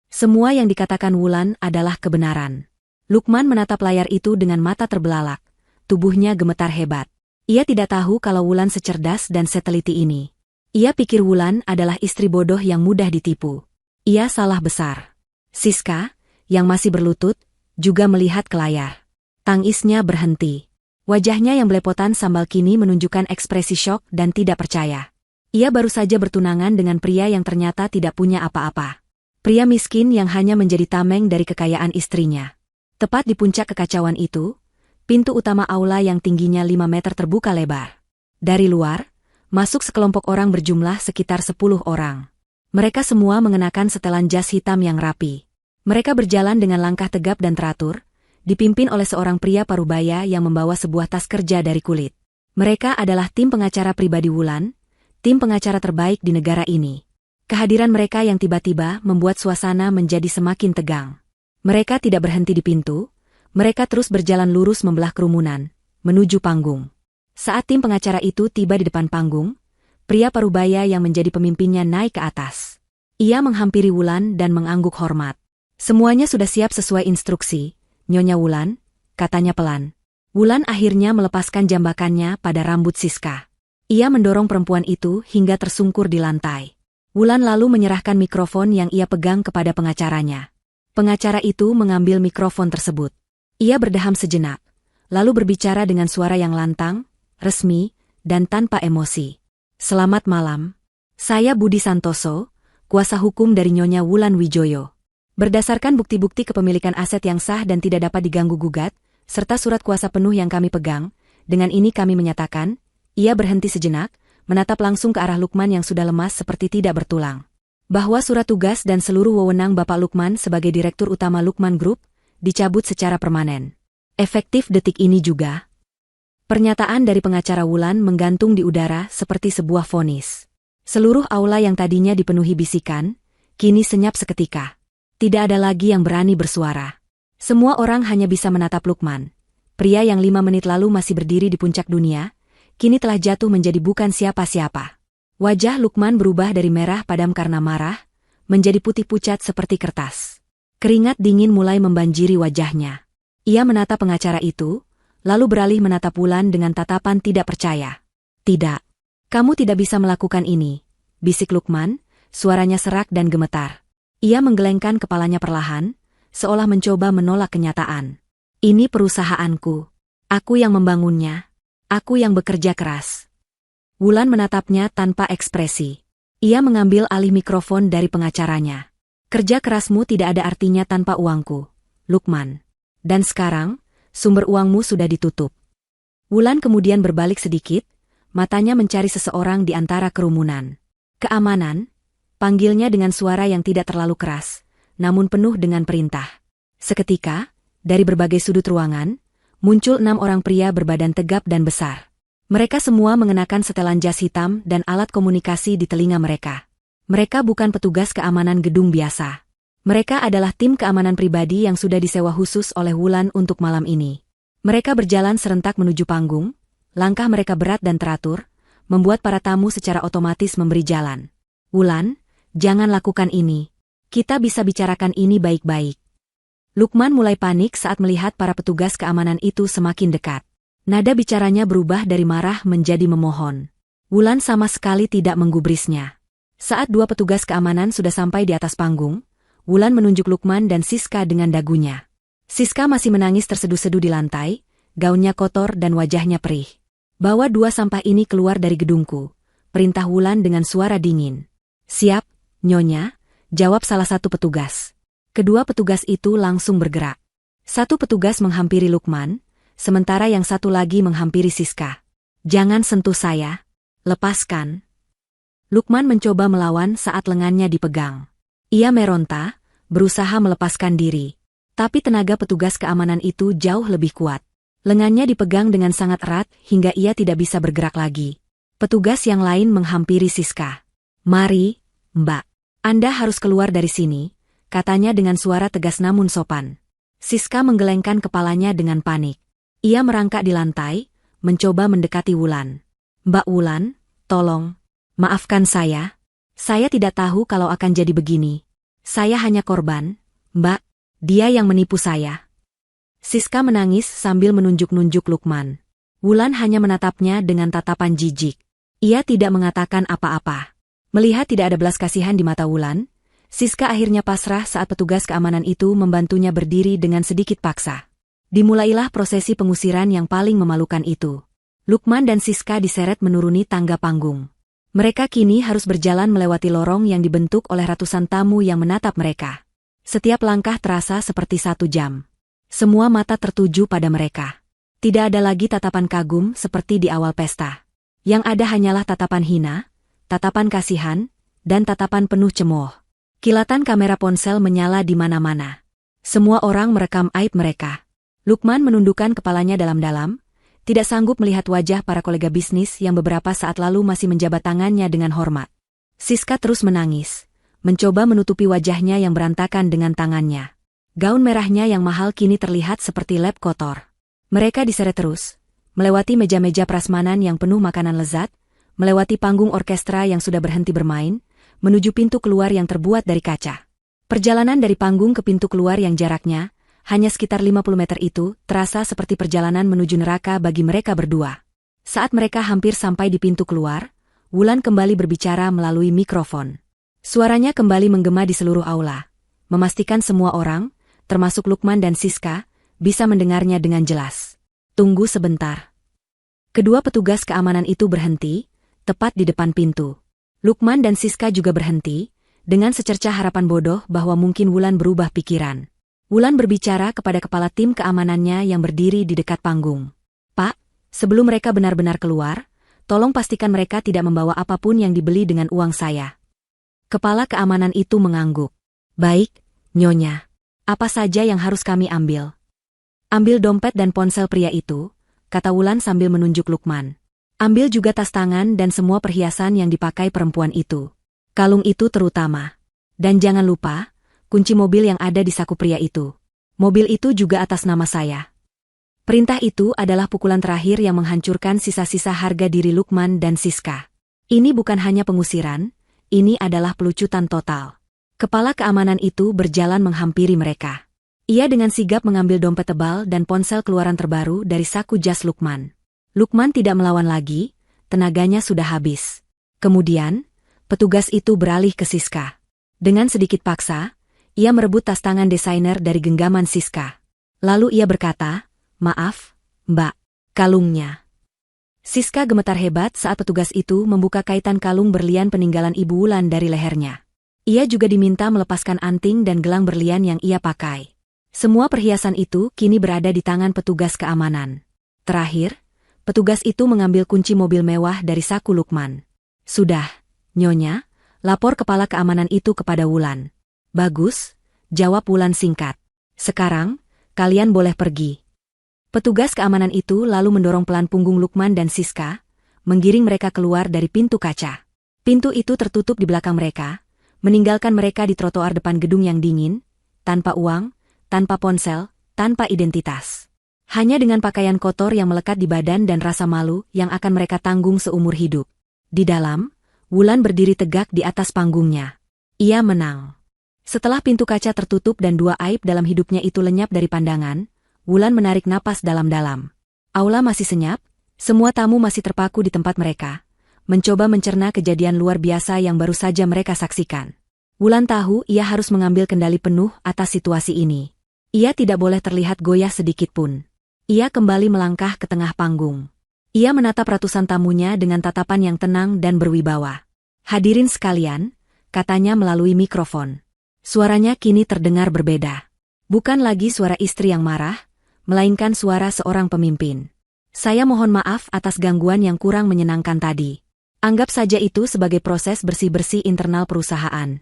S1: Semua yang dikatakan Wulan adalah kebenaran. Lukman menatap layar itu dengan mata terbelalak. Tubuhnya gemetar hebat. Ia tidak tahu kalau Wulan secerdas dan seteliti ini. Ia pikir Wulan adalah istri bodoh yang mudah ditipu. Ia salah besar. Siska, yang masih berlutut, juga melihat ke layar. Tangisnya berhenti. Wajahnya yang belepotan sambal kini menunjukkan ekspresi syok dan tidak percaya. Ia baru saja bertunangan dengan pria yang ternyata tidak punya apa-apa. Pria miskin yang hanya menjadi tameng dari kekayaan istrinya. Tepat di puncak kekacauan itu, pintu utama aula yang tingginya 5 meter terbuka lebar. Dari luar, masuk sekelompok orang berjumlah sekitar 10 orang. Mereka semua mengenakan setelan jas hitam yang rapi. Mereka berjalan dengan langkah tegap dan teratur, dipimpin oleh seorang pria parubaya yang membawa sebuah tas kerja dari kulit. Mereka adalah tim pengacara pribadi Wulan, tim pengacara terbaik di negara ini. Kehadiran mereka yang tiba-tiba membuat suasana menjadi semakin tegang. Mereka tidak berhenti di pintu, mereka terus berjalan lurus membelah kerumunan, menuju panggung. Saat tim pengacara itu tiba di depan panggung, pria parubaya yang menjadi pemimpinnya naik ke atas. Ia menghampiri Wulan dan mengangguk hormat. Semuanya sudah siap sesuai instruksi, Nyonya Wulan, katanya pelan. Wulan akhirnya melepaskan jambakannya pada rambut Siska. Ia mendorong perempuan itu hingga tersungkur di lantai. Wulan lalu menyerahkan mikrofon yang ia pegang kepada pengacaranya. Pengacara itu mengambil mikrofon tersebut. Ia berdeham sejenak, lalu berbicara dengan suara yang lantang, resmi, dan tanpa emosi. Selamat malam. Saya Budi Santoso, kuasa hukum dari Nyonya Wulan Wijoyo. Berdasarkan bukti-bukti kepemilikan aset yang sah dan tidak dapat diganggu-gugat, serta surat kuasa penuh yang kami pegang, dengan ini kami menyatakan, ia berhenti sejenak, menatap langsung ke arah Lukman yang sudah lemas seperti tidak bertulang. Bahwa surat tugas dan seluruh wewenang Bapak Lukman sebagai Direktur Utama Lukman Group dicabut secara permanen. Efektif detik ini juga. Pernyataan dari pengacara Wulan menggantung di udara seperti sebuah vonis. Seluruh aula yang tadinya dipenuhi bisikan, kini senyap seketika. Tidak ada lagi yang berani bersuara. Semua orang hanya bisa menatap Lukman. Pria yang 5 menit lalu masih berdiri di puncak dunia, kini telah jatuh menjadi bukan siapa-siapa. Wajah Lukman berubah dari merah padam karena marah, menjadi putih pucat seperti kertas. Keringat dingin mulai membanjiri wajahnya. Ia menatap pengacara itu, lalu beralih menatap Wulan dengan tatapan tidak percaya. Tidak. Kamu tidak bisa melakukan ini, bisik Lukman, suaranya serak dan gemetar. Ia menggelengkan kepalanya perlahan, seolah mencoba menolak kenyataan. Ini perusahaanku. Aku yang membangunnya. Aku yang bekerja keras. Wulan menatapnya tanpa ekspresi. Ia mengambil alih mikrofon dari pengacaranya. Kerja kerasmu tidak ada artinya tanpa uangku, Lukman. Dan sekarang, sumber uangmu sudah ditutup. Wulan kemudian berbalik sedikit, matanya mencari seseorang di antara kerumunan. Keamanan, panggilnya dengan suara yang tidak terlalu keras, namun penuh dengan perintah. Seketika, dari berbagai sudut ruangan, muncul 6 orang pria berbadan tegap dan besar. Mereka semua mengenakan setelan jas hitam dan alat komunikasi di telinga mereka. Mereka bukan petugas keamanan gedung biasa. Mereka adalah tim keamanan pribadi yang sudah disewa khusus oleh Wulan untuk malam ini. Mereka berjalan serentak menuju panggung, langkah mereka berat dan teratur, membuat para tamu secara otomatis memberi jalan. Wulan, jangan lakukan ini. Kita bisa bicarakan ini baik-baik. Lukman mulai panik saat melihat para petugas keamanan itu semakin dekat. Nada bicaranya berubah dari marah menjadi memohon. Wulan sama sekali tidak menggubrisnya. Saat 2 petugas keamanan sudah sampai di atas panggung, Wulan menunjuk Lukman dan Siska dengan dagunya. Siska masih menangis terseduh-seduh di lantai, gaunnya kotor dan wajahnya perih. Bawa 2 sampah ini keluar dari gedungku, perintah Wulan dengan suara dingin. Siap, Nyonya, jawab salah satu petugas. Kedua petugas itu langsung bergerak. Satu petugas menghampiri Lukman, sementara yang satu lagi menghampiri Siska. Jangan sentuh saya. Lepaskan. Lukman mencoba melawan saat lengannya dipegang. Ia meronta, berusaha melepaskan diri. Tapi tenaga petugas keamanan itu jauh lebih kuat. Lengannya dipegang dengan sangat erat hingga ia tidak bisa bergerak lagi. Petugas yang lain menghampiri Siska. Mari, Mbak. Anda harus keluar dari sini, katanya dengan suara tegas namun sopan. Siska menggelengkan kepalanya dengan panik. Ia merangkak di lantai, mencoba mendekati Wulan. Mbak Wulan, tolong. Maafkan saya. Saya tidak tahu kalau akan jadi begini. Saya hanya korban, Mbak. Dia yang menipu saya. Siska menangis sambil menunjuk-nunjuk Lukman. Wulan hanya menatapnya dengan tatapan jijik. Ia tidak mengatakan apa-apa. Melihat tidak ada belas kasihan di mata Wulan, Siska akhirnya pasrah saat petugas keamanan itu membantunya berdiri dengan sedikit paksa. Dimulailah prosesi pengusiran yang paling memalukan itu. Lukman dan Siska diseret menuruni tangga panggung. Mereka kini harus berjalan melewati lorong yang dibentuk oleh ratusan tamu yang menatap mereka. Setiap langkah terasa seperti 1 jam. Semua mata tertuju pada mereka. Tidak ada lagi tatapan kagum seperti di awal pesta. Yang ada hanyalah tatapan hina, tatapan kasihan, dan tatapan penuh cemooh. Kilatan kamera ponsel menyala di mana-mana. Semua orang merekam aib mereka. Lukman menundukkan kepalanya dalam-dalam, tidak sanggup melihat wajah para kolega bisnis yang beberapa saat lalu masih menjabat tangannya dengan hormat. Siska terus menangis, mencoba menutupi wajahnya yang berantakan dengan tangannya. Gaun merahnya yang mahal kini terlihat seperti lap kotor. Mereka diseret terus, melewati meja-meja prasmanan yang penuh makanan lezat, melewati panggung orkestra yang sudah berhenti bermain, menuju pintu keluar yang terbuat dari kaca. Perjalanan dari panggung ke pintu keluar yang jaraknya hanya sekitar 50 meter itu terasa seperti perjalanan menuju neraka bagi mereka berdua. Saat mereka hampir sampai di pintu keluar, Wulan kembali berbicara melalui mikrofon. Suaranya kembali menggema di seluruh aula, memastikan semua orang, termasuk Lukman dan Siska, bisa mendengarnya dengan jelas. Tunggu sebentar. Kedua petugas keamanan itu berhenti, tepat di depan pintu. Lukman dan Siska juga berhenti, dengan secercah harapan bodoh bahwa mungkin Wulan berubah pikiran. Wulan berbicara kepada kepala tim keamanannya yang berdiri di dekat panggung. Pak, sebelum mereka benar-benar keluar, tolong pastikan mereka tidak membawa apapun yang dibeli dengan uang saya. Kepala keamanan itu mengangguk. Baik, Nyonya. Apa saja yang harus kami ambil? Ambil dompet dan ponsel pria itu, kata Wulan sambil menunjuk Lukman. Ambil juga tas tangan dan semua perhiasan yang dipakai perempuan itu. Kalung itu terutama. Dan jangan lupa, kunci mobil yang ada di saku pria itu. Mobil itu juga atas nama saya. Perintah itu adalah pukulan terakhir yang menghancurkan sisa-sisa harga diri Lukman dan Siska. Ini bukan hanya pengusiran, ini adalah pelucutan total. Kepala keamanan itu berjalan menghampiri mereka. Ia dengan sigap mengambil dompet tebal dan ponsel keluaran terbaru dari saku jas Lukman. Lukman tidak melawan lagi, tenaganya sudah habis. Kemudian, petugas itu beralih ke Siska. Dengan sedikit paksa, ia merebut tas tangan desainer dari genggaman Siska. Lalu ia berkata, "Maaf, Mbak, kalungnya." Siska gemetar hebat saat petugas itu membuka kaitan kalung berlian peninggalan Ibu Wulan dari lehernya. Ia juga diminta melepaskan anting dan gelang berlian yang ia pakai. Semua perhiasan itu kini berada di tangan petugas keamanan. Terakhir, petugas itu mengambil kunci mobil mewah dari saku Lukman. "Sudah, Nyonya," lapor kepala keamanan itu kepada Wulan. "Bagus," jawab Wulan singkat. "Sekarang, kalian boleh pergi." Petugas keamanan itu lalu mendorong pelan punggung Lukman dan Siska, menggiring mereka keluar dari pintu kaca. Pintu itu tertutup di belakang mereka, meninggalkan mereka di trotoar depan gedung yang dingin, tanpa uang, tanpa ponsel, tanpa identitas. Hanya dengan pakaian kotor yang melekat di badan dan rasa malu yang akan mereka tanggung seumur hidup. Di dalam, Wulan berdiri tegak di atas panggungnya. Ia menang. Setelah pintu kaca tertutup dan dua aib dalam hidupnya itu lenyap dari pandangan, Wulan menarik napas dalam-dalam. Aula masih senyap, semua tamu masih terpaku di tempat mereka, mencoba mencerna kejadian luar biasa yang baru saja mereka saksikan. Wulan tahu ia harus mengambil kendali penuh atas situasi ini. Ia tidak boleh terlihat goyah sedikit pun. Ia kembali melangkah ke tengah panggung. Ia menatap ratusan tamunya dengan tatapan yang tenang dan berwibawa. "Hadirin sekalian," katanya melalui mikrofon. Suaranya kini terdengar berbeda. Bukan lagi suara istri yang marah, melainkan suara seorang pemimpin. "Saya mohon maaf atas gangguan yang kurang menyenangkan tadi. Anggap saja itu sebagai proses bersih-bersih internal perusahaan."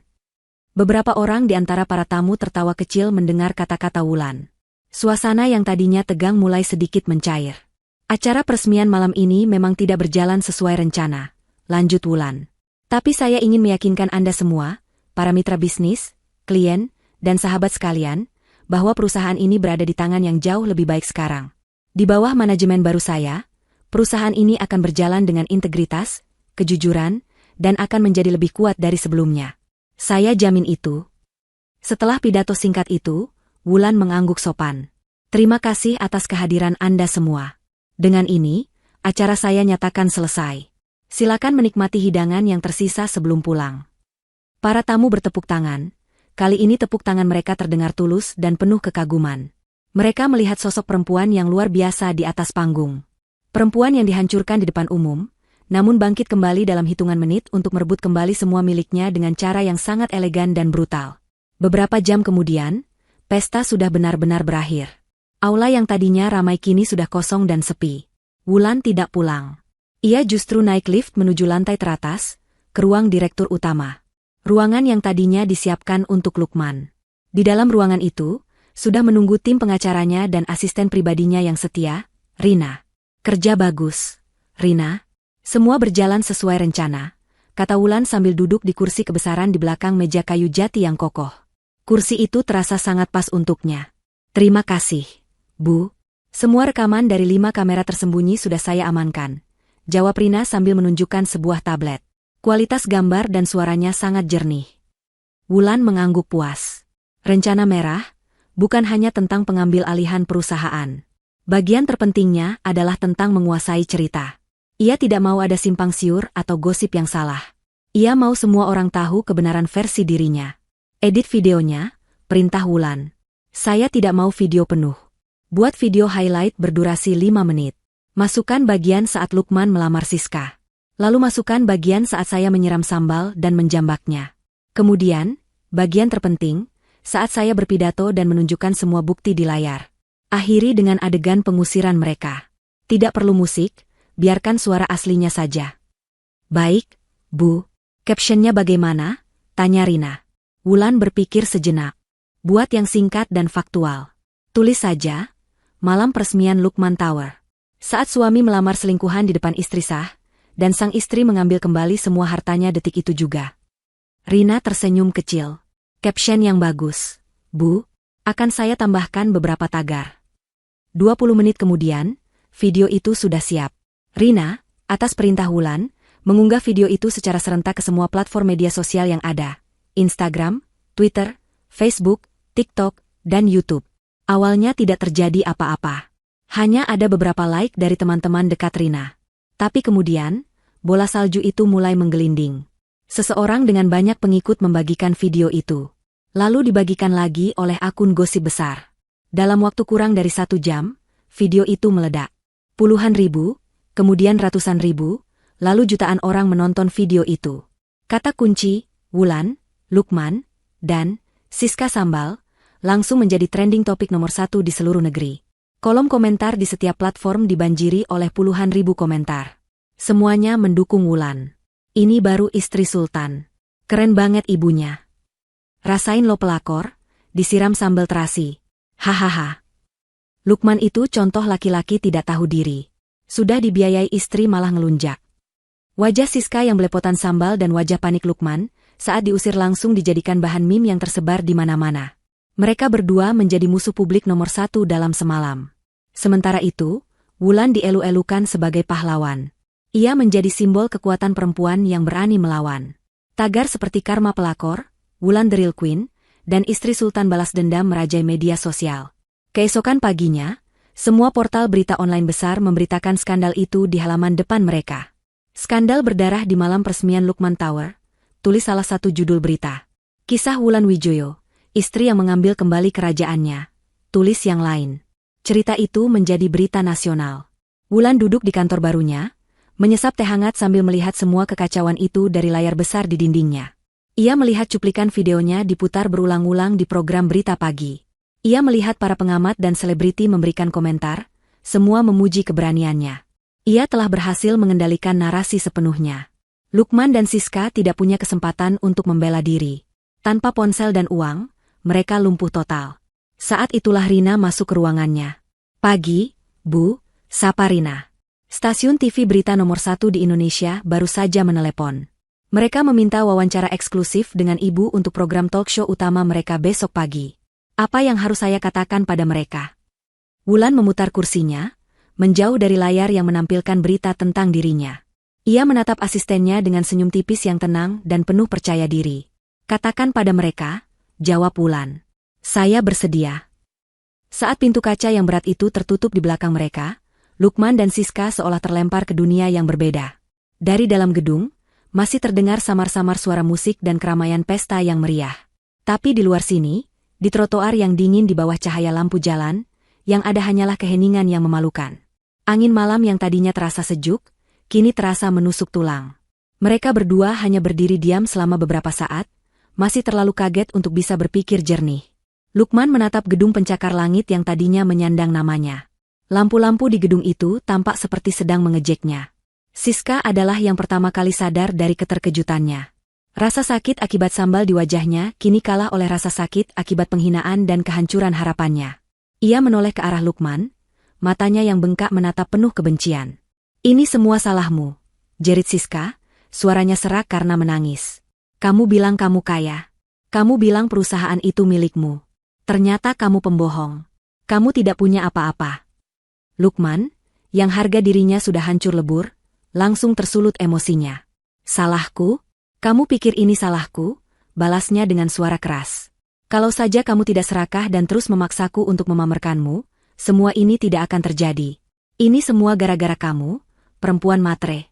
S1: Beberapa orang di antara para tamu tertawa kecil mendengar kata-kata Wulan. Suasana yang tadinya tegang mulai sedikit mencair. "Acara peresmian malam ini memang tidak berjalan sesuai rencana," lanjut Wulan. "Tapi saya ingin meyakinkan Anda semua, para mitra bisnis, klien, dan sahabat sekalian, bahwa perusahaan ini berada di tangan yang jauh lebih baik sekarang. Di bawah manajemen baru saya, perusahaan ini akan berjalan dengan integritas, kejujuran, dan akan menjadi lebih kuat dari sebelumnya. Saya jamin itu." Setelah pidato singkat itu, Wulan mengangguk sopan. "Terima kasih atas kehadiran Anda semua. Dengan ini, acara saya nyatakan selesai. Silakan menikmati hidangan yang tersisa sebelum pulang." Para tamu bertepuk tangan. Kali ini tepuk tangan mereka terdengar tulus dan penuh kekaguman. Mereka melihat sosok perempuan yang luar biasa di atas panggung. Perempuan yang dihancurkan di depan umum, namun bangkit kembali dalam hitungan menit untuk merebut kembali semua miliknya dengan cara yang sangat elegan dan brutal. Beberapa jam kemudian, pesta sudah benar-benar berakhir. Aula yang tadinya ramai kini sudah kosong dan sepi. Wulan tidak pulang. Ia justru naik lift menuju lantai teratas, ke ruang direktur utama. Ruangan yang tadinya disiapkan untuk Lukman. Di dalam ruangan itu, sudah menunggu tim pengacaranya dan asisten pribadinya yang setia, Rina. "Kerja bagus, Rina. Semua berjalan sesuai rencana, kata Wulan sambil duduk di kursi kebesaran di belakang meja kayu jati yang kokoh. Kursi itu terasa sangat pas untuknya. Terima kasih, Bu. Semua rekaman dari 5 kamera tersembunyi sudah saya amankan, jawab Rina sambil menunjukkan sebuah tablet. Kualitas gambar dan suaranya sangat jernih. Wulan mengangguk puas. Rencana merah bukan hanya tentang pengambil alihan perusahaan. Bagian terpentingnya adalah tentang menguasai cerita. Ia tidak mau ada simpang siur atau gosip yang salah. Ia mau semua orang tahu kebenaran versi dirinya. Edit videonya, perintah Wulan. Saya tidak mau video penuh. Buat video highlight berdurasi 5 menit. Masukkan bagian saat Lukman melamar Siska. Lalu masukkan bagian saat saya menyiram sambal dan menjambaknya. Kemudian, bagian terpenting, saat saya berpidato dan menunjukkan semua bukti di layar. Akhiri dengan adegan pengusiran mereka. Tidak perlu musik, biarkan suara aslinya saja. Baik, Bu. Captionnya bagaimana? Tanya Rina. Wulan berpikir sejenak. Buat yang singkat dan faktual. Tulis saja, malam peresmian Lukman Tower. Saat suami melamar selingkuhan di depan istri sah, dan sang istri mengambil kembali semua hartanya detik itu juga. Rina tersenyum kecil. Caption yang bagus, Bu. Akan saya tambahkan beberapa tagar. 20 menit kemudian, video itu sudah siap. Rina, atas perintah Wulan, mengunggah video itu secara serentak ke semua platform media sosial yang ada. Instagram, Twitter, Facebook, TikTok, dan YouTube. Awalnya tidak terjadi apa-apa. Hanya ada beberapa like dari teman-teman dekat Rina. Tapi kemudian, bola salju itu mulai menggelinding. Seseorang dengan banyak pengikut membagikan video itu. Lalu dibagikan lagi oleh akun gosip besar. Dalam waktu kurang dari 1 jam, video itu meledak. Puluhan ribu, kemudian ratusan ribu, lalu jutaan orang menonton video itu. Kata kunci, Wulan, Lukman, dan Siska Sambal, langsung menjadi trending topik nomor 1 di seluruh negeri. Kolom komentar di setiap platform dibanjiri oleh puluhan ribu komentar. Semuanya mendukung Wulan. Ini baru istri Sultan. Keren banget ibunya. Rasain lo pelakor, disiram sambal terasi. Hahaha. Lukman itu contoh laki-laki tidak tahu diri. Sudah dibiayai istri malah ngelunjak. Wajah Siska yang belepotan sambal dan wajah panik Lukman saat diusir langsung dijadikan bahan meme yang tersebar di mana-mana. Mereka berdua menjadi musuh publik nomor 1 dalam semalam. Sementara itu, Wulan dielu-elukan sebagai pahlawan. Ia menjadi simbol kekuatan perempuan yang berani melawan. Tagar seperti Karma Pelakor, Wulan the Real Queen, dan istri Sultan balas dendam merajai media sosial. Keesokan paginya, semua portal berita online besar memberitakan skandal itu di halaman depan mereka. Skandal berdarah di malam peresmian Lukman Tower, tulis salah satu judul berita. Kisah Wulan Wijoyo, istri yang mengambil kembali kerajaannya, tulis yang lain. Cerita itu menjadi berita nasional. Wulan duduk di kantor barunya, menyesap teh hangat sambil melihat semua kekacauan itu dari layar besar di dindingnya. Ia melihat cuplikan videonya diputar berulang-ulang di program berita pagi. Ia melihat para pengamat dan selebriti memberikan komentar, semua memuji keberaniannya. Ia telah berhasil mengendalikan narasi sepenuhnya. Lukman dan Siska tidak punya kesempatan untuk membela diri. Tanpa ponsel dan uang, mereka lumpuh total. Saat itulah Rina masuk ke ruangannya. Pagi, Bu, sapa Rina. Stasiun TV berita nomor 1 di Indonesia baru saja menelepon. Mereka meminta wawancara eksklusif dengan Ibu untuk program talk show utama mereka besok pagi. Apa yang harus saya katakan pada mereka? Wulan memutar kursinya, menjauh dari layar yang menampilkan berita tentang dirinya. Ia menatap asistennya dengan senyum tipis yang tenang dan penuh percaya diri. Katakan pada mereka, jawab Wulan. Saya bersedia. Saat pintu kaca yang berat itu tertutup di belakang mereka, Lukman dan Siska seolah terlempar ke dunia yang berbeda. Dari dalam gedung, masih terdengar samar-samar suara musik dan keramaian pesta yang meriah. Tapi di luar sini, di trotoar yang dingin di bawah cahaya lampu jalan, yang ada hanyalah keheningan yang memalukan. Angin malam yang tadinya terasa sejuk, kini terasa menusuk tulang. Mereka berdua hanya berdiri diam selama beberapa saat, masih terlalu kaget untuk bisa berpikir jernih. Lukman menatap gedung pencakar langit yang tadinya menyandang namanya. Lampu-lampu di gedung itu tampak seperti sedang mengejeknya. Siska adalah yang pertama kali sadar dari keterkejutannya. Rasa sakit akibat sambal di wajahnya kini kalah oleh rasa sakit akibat penghinaan dan kehancuran harapannya. Ia menoleh ke arah Lukman, matanya yang bengkak menatap penuh kebencian. Ini semua salahmu, jerit Siska, suaranya serak karena menangis. Kamu bilang kamu kaya. Kamu bilang perusahaan itu milikmu. Ternyata kamu pembohong. Kamu tidak punya apa-apa. Lukman, yang harga dirinya sudah hancur lebur, langsung tersulut emosinya. Salahku? Kamu pikir ini salahku? Balasnya dengan suara keras. Kalau saja kamu tidak serakah dan terus memaksaku untuk memamerkanmu, semua ini tidak akan terjadi. Ini semua gara-gara kamu, perempuan matre.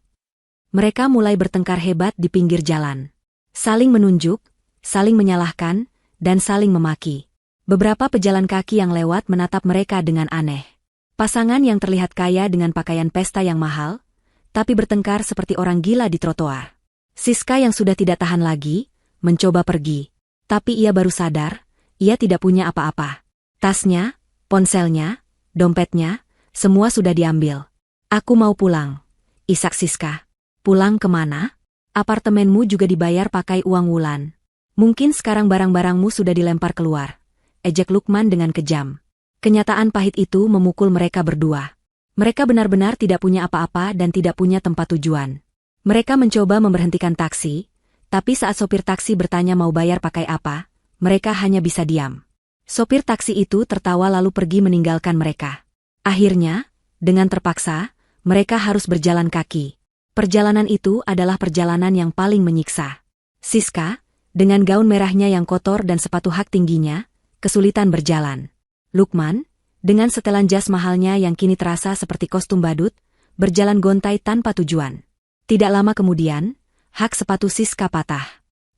S1: Mereka mulai bertengkar hebat di pinggir jalan. Saling menunjuk, saling menyalahkan, dan saling memaki. Beberapa pejalan kaki yang lewat menatap mereka dengan aneh. Pasangan yang terlihat kaya dengan pakaian pesta yang mahal, tapi bertengkar seperti orang gila di trotoar. Siska yang sudah tidak tahan lagi, mencoba pergi. Tapi ia baru sadar, ia tidak punya apa-apa. Tasnya, ponselnya, dompetnya, semua sudah diambil. Aku mau pulang. Isak Siska. Pulang kemana? Apartemenmu juga dibayar pakai uang Wulan. Mungkin sekarang barang-barangmu sudah dilempar keluar. Ejek Lukman dengan kejam. Kenyataan pahit itu memukul mereka berdua. Mereka benar-benar tidak punya apa-apa dan tidak punya tempat tujuan. Mereka mencoba memberhentikan taksi, tapi saat sopir taksi bertanya mau bayar pakai apa, mereka hanya bisa diam. Sopir taksi itu tertawa lalu pergi meninggalkan mereka. Akhirnya, dengan terpaksa, mereka harus berjalan kaki. Perjalanan itu adalah perjalanan yang paling menyiksa. Siska, dengan gaun merahnya yang kotor dan sepatu hak tingginya, kesulitan berjalan. Lukman, dengan setelan jas mahalnya yang kini terasa seperti kostum badut, berjalan gontai tanpa tujuan. Tidak lama kemudian, hak sepatu Siska patah.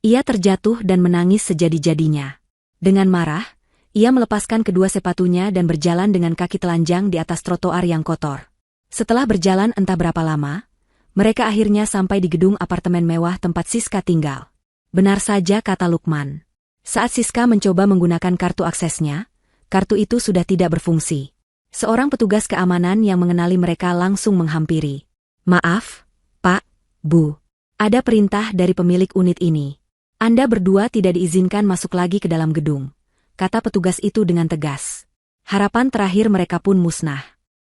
S1: Ia terjatuh dan menangis sejadi-jadinya. Dengan marah, ia melepaskan kedua sepatunya dan berjalan dengan kaki telanjang di atas trotoar yang kotor. Setelah berjalan entah berapa lama, mereka akhirnya sampai di gedung apartemen mewah tempat Siska tinggal. Benar saja kata Lukman. Saat Siska mencoba menggunakan kartu aksesnya, kartu itu sudah tidak berfungsi. Seorang petugas keamanan yang mengenali mereka langsung menghampiri. Maaf, Pak, Bu. Ada perintah dari pemilik unit ini. Anda berdua tidak diizinkan masuk lagi ke dalam gedung, kata petugas itu dengan tegas. Harapan terakhir mereka pun musnah.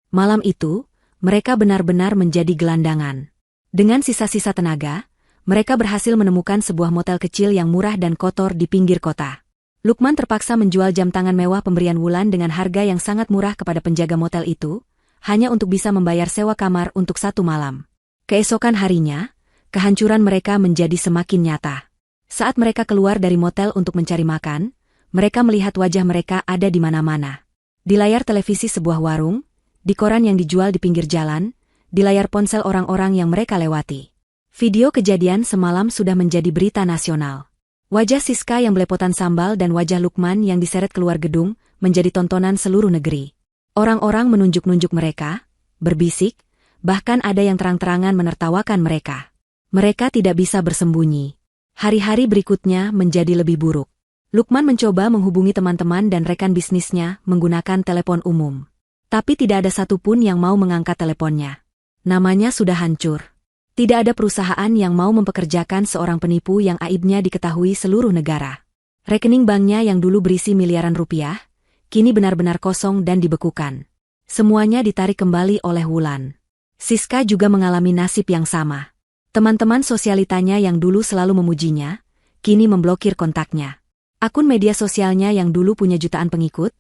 S1: Malam itu, mereka benar-benar menjadi gelandangan. Dengan sisa-sisa tenaga, mereka berhasil menemukan sebuah motel kecil yang murah dan kotor di pinggir kota. Lukman terpaksa menjual jam tangan mewah pemberian Wulan dengan harga yang sangat murah kepada penjaga motel itu, hanya untuk bisa membayar sewa kamar untuk 1 malam. Keesokan harinya, kehancuran mereka menjadi semakin nyata. Saat mereka keluar dari motel untuk mencari makan, mereka melihat wajah mereka ada di mana-mana. Di layar televisi sebuah warung, di koran yang dijual di pinggir jalan, di layar ponsel orang-orang yang mereka lewati. Video kejadian semalam sudah menjadi berita nasional. Wajah Siska yang belepotan sambal dan wajah Lukman yang diseret keluar gedung menjadi tontonan seluruh negeri. Orang-orang menunjuk-nunjuk mereka, berbisik, bahkan ada yang terang-terangan menertawakan mereka. Mereka tidak bisa bersembunyi. Hari-hari berikutnya menjadi lebih buruk. Lukman mencoba menghubungi teman-teman dan rekan bisnisnya menggunakan telepon umum. Tapi tidak ada satupun yang mau mengangkat teleponnya. Namanya sudah hancur. Tidak ada perusahaan yang mau mempekerjakan seorang penipu yang aibnya diketahui seluruh negara. Rekening banknya yang dulu berisi miliaran rupiah, kini benar-benar kosong dan dibekukan. Semuanya ditarik kembali oleh Wulan. Siska juga mengalami nasib yang sama. Teman-teman sosialitanya yang dulu selalu memujinya, kini memblokir kontaknya. Akun media sosialnya yang dulu punya jutaan pengikut,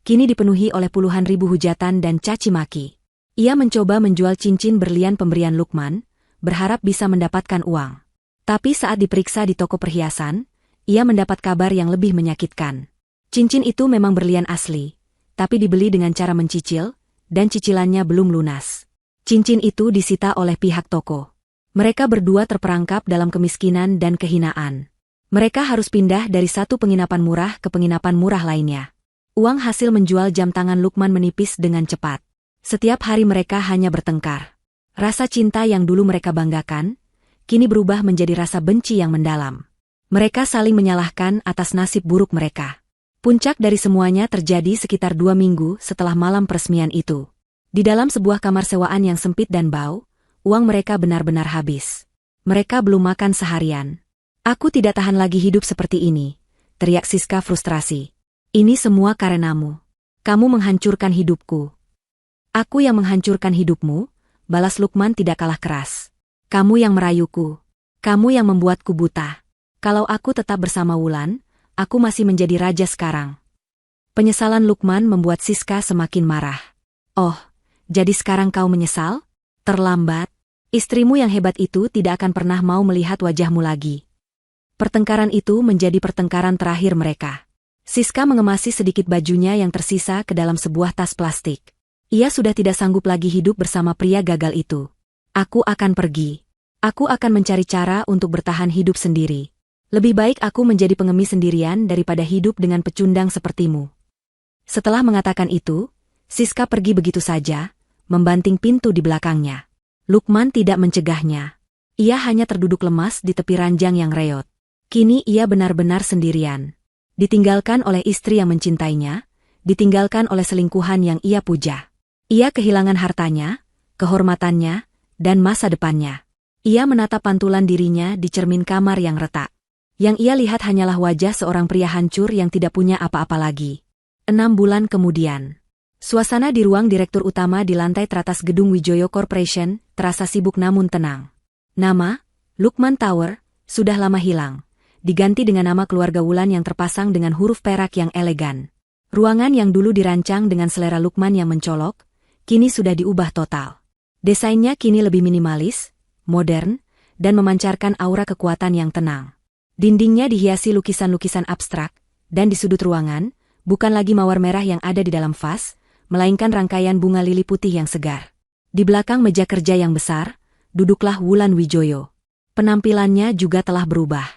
S1: kini dipenuhi oleh puluhan ribu hujatan dan caci maki. Ia mencoba menjual cincin berlian pemberian Lukman, berharap bisa mendapatkan uang. Tapi saat diperiksa di toko perhiasan, ia mendapat kabar yang lebih menyakitkan. Cincin itu memang berlian asli, tapi dibeli dengan cara mencicil, dan cicilannya belum lunas. Cincin itu disita oleh pihak toko. Mereka berdua terperangkap dalam kemiskinan dan kehinaan. Mereka harus pindah dari satu penginapan murah ke penginapan murah lainnya. Uang hasil menjual jam tangan Lukman menipis dengan cepat. Setiap hari mereka hanya bertengkar. Rasa cinta yang dulu mereka banggakan, kini berubah menjadi rasa benci yang mendalam. Mereka saling menyalahkan atas nasib buruk mereka. Puncak dari semuanya terjadi sekitar 2 minggu setelah malam peresmian itu. Di dalam sebuah kamar sewaan yang sempit dan bau, uang mereka benar-benar habis. Mereka belum makan seharian. Aku tidak tahan lagi hidup seperti ini, teriak Siska frustrasi. Ini semua karenamu. Kamu menghancurkan hidupku. Aku yang menghancurkan hidupmu, balas Lukman tidak kalah keras. Kamu yang merayuku. Kamu yang membuatku buta. Kalau aku tetap bersama Wulan, aku masih menjadi raja sekarang. Penyesalan Lukman membuat Siska semakin marah. Oh, jadi sekarang kau menyesal? Terlambat. Istrimu yang hebat itu tidak akan pernah mau melihat wajahmu lagi. Pertengkaran itu menjadi pertengkaran terakhir mereka. Siska mengemasi sedikit bajunya yang tersisa ke dalam sebuah tas plastik. Ia sudah tidak sanggup lagi hidup bersama pria gagal itu. Aku akan pergi. Aku akan mencari cara untuk bertahan hidup sendiri. Lebih baik aku menjadi pengemis sendirian daripada hidup dengan pecundang sepertimu. Setelah mengatakan itu, Siska pergi begitu saja, membanting pintu di belakangnya. Lukman tidak mencegahnya. Ia hanya terduduk lemas di tepi ranjang yang reot. Kini ia benar-benar sendirian. Ditinggalkan oleh istri yang mencintainya, ditinggalkan oleh selingkuhan yang ia puja. Ia kehilangan hartanya, kehormatannya, dan masa depannya. Ia menatap pantulan dirinya di cermin kamar yang retak. Yang ia lihat hanyalah wajah seorang pria hancur yang tidak punya apa-apa lagi. 6 bulan kemudian. Suasana di ruang direktur utama di lantai teratas gedung Wijoyo Corporation terasa sibuk namun tenang. Nama, Lukman Tower, sudah lama hilang. Diganti dengan nama keluarga Wulan yang terpasang dengan huruf perak yang elegan. Ruangan yang dulu dirancang dengan selera Lukman yang mencolok, kini sudah diubah total. Desainnya kini lebih minimalis, modern, dan memancarkan aura kekuatan yang tenang. Dindingnya dihiasi lukisan-lukisan abstrak, dan di sudut ruangan, bukan lagi mawar merah yang ada di dalam vas, melainkan rangkaian bunga lili putih yang segar. Di belakang meja kerja yang besar, duduklah Wulan Wijoyo. Penampilannya juga telah berubah.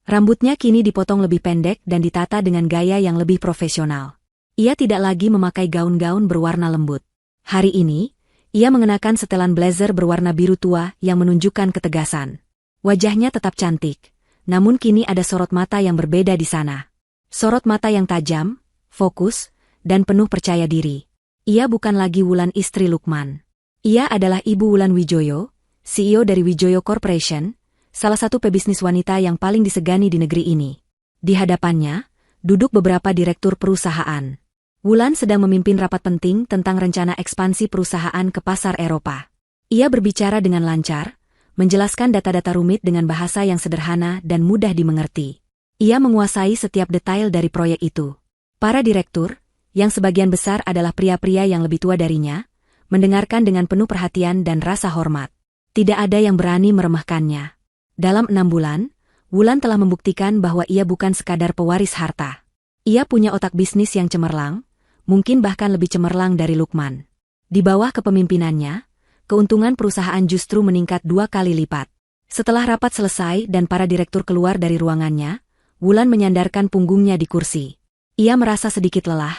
S1: Rambutnya kini dipotong lebih pendek dan ditata dengan gaya yang lebih profesional. Ia tidak lagi memakai gaun-gaun berwarna lembut. Hari ini, ia mengenakan setelan blazer berwarna biru tua yang menunjukkan ketegasan. Wajahnya tetap cantik. Namun kini ada sorot mata yang berbeda di sana. Sorot mata yang tajam, fokus, dan penuh percaya diri. Ia bukan lagi Wulan istri Lukman. Ia adalah Ibu Wulan Wijoyo, CEO dari Wijoyo Corporation, salah satu pebisnis wanita yang paling disegani di negeri ini. Di hadapannya, duduk beberapa direktur perusahaan. Wulan sedang memimpin rapat penting tentang rencana ekspansi perusahaan ke pasar Eropa. Ia berbicara dengan lancar, menjelaskan data-data rumit dengan bahasa yang sederhana dan mudah dimengerti. Ia menguasai setiap detail dari proyek itu. Para direktur, yang sebagian besar adalah pria-pria yang lebih tua darinya, mendengarkan dengan penuh perhatian dan rasa hormat. Tidak ada yang berani meremehkannya. Dalam 6 bulan, Wulan telah membuktikan bahwa ia bukan sekadar pewaris harta. Ia punya otak bisnis yang cemerlang, mungkin bahkan lebih cemerlang dari Lukman. Di bawah kepemimpinannya, keuntungan perusahaan justru meningkat 2 kali lipat. Setelah rapat selesai dan para direktur keluar dari ruangannya, Wulan menyandarkan punggungnya di kursi. Ia merasa sedikit lelah,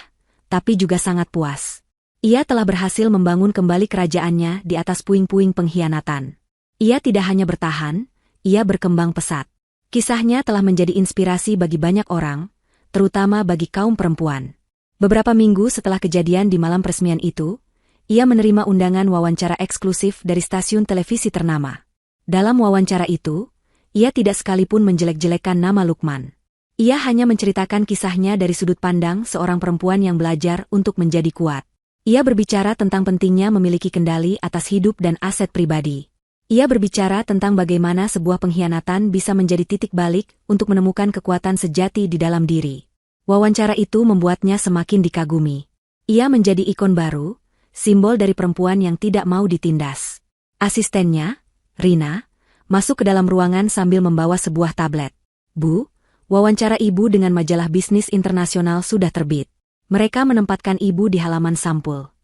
S1: tapi juga sangat puas. Ia telah berhasil membangun kembali kerajaannya di atas puing-puing pengkhianatan. Ia tidak hanya bertahan, ia berkembang pesat. Kisahnya telah menjadi inspirasi bagi banyak orang, terutama bagi kaum perempuan. Beberapa minggu setelah kejadian di malam peresmian itu, ia menerima undangan wawancara eksklusif dari stasiun televisi ternama. Dalam wawancara itu, ia tidak sekalipun menjelek-jelekan nama Lukman. Ia hanya menceritakan kisahnya dari sudut pandang seorang perempuan yang belajar untuk menjadi kuat. Ia berbicara tentang pentingnya memiliki kendali atas hidup dan aset pribadi. Ia berbicara tentang bagaimana sebuah pengkhianatan bisa menjadi titik balik untuk menemukan kekuatan sejati di dalam diri. Wawancara itu membuatnya semakin dikagumi. Ia menjadi ikon baru, simbol dari perempuan yang tidak mau ditindas. Asistennya, Rina, masuk ke dalam ruangan sambil membawa sebuah tablet. Bu, wawancara ibu dengan majalah bisnis internasional sudah terbit. Mereka menempatkan ibu di halaman sampul.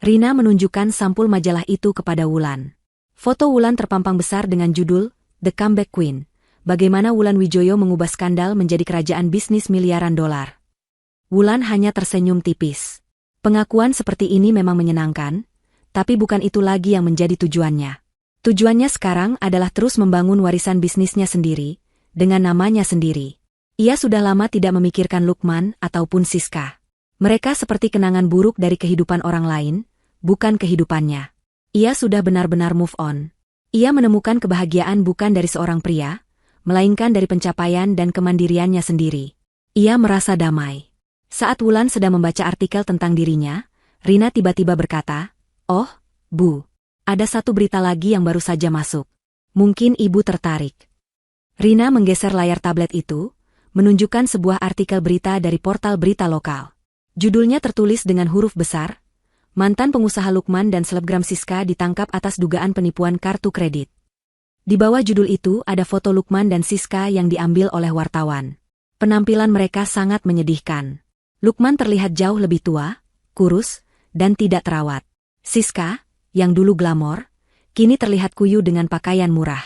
S1: Rina menunjukkan sampul majalah itu kepada Wulan. Foto Wulan terpampang besar dengan judul The Comeback Queen. Bagaimana Wulan Wijoyo mengubah skandal menjadi kerajaan bisnis miliaran dolar. Wulan hanya tersenyum tipis. Pengakuan seperti ini memang menyenangkan, tapi bukan itu lagi yang menjadi tujuannya. Tujuannya sekarang adalah terus membangun warisan bisnisnya sendiri, dengan namanya sendiri. Ia sudah lama tidak memikirkan Lukman ataupun Siska. Mereka seperti kenangan buruk dari kehidupan orang lain, bukan kehidupannya. Ia sudah benar-benar move on. Ia menemukan kebahagiaan bukan dari seorang pria, melainkan dari pencapaian dan kemandiriannya sendiri. Ia merasa damai. Saat Wulan sedang membaca artikel tentang dirinya, Rina tiba-tiba berkata, "Oh, Bu, ada satu berita lagi yang baru saja masuk. Mungkin Ibu tertarik." Rina menggeser layar tablet itu, menunjukkan sebuah artikel berita dari portal berita lokal. Judulnya tertulis dengan huruf besar, mantan pengusaha Lukman dan selebgram Siska ditangkap atas dugaan penipuan kartu kredit. Di bawah judul itu ada foto Lukman dan Siska yang diambil oleh wartawan. Penampilan mereka sangat menyedihkan. Lukman terlihat jauh lebih tua, kurus, dan tidak terawat. Siska, yang dulu glamor, kini terlihat kuyu dengan pakaian murah.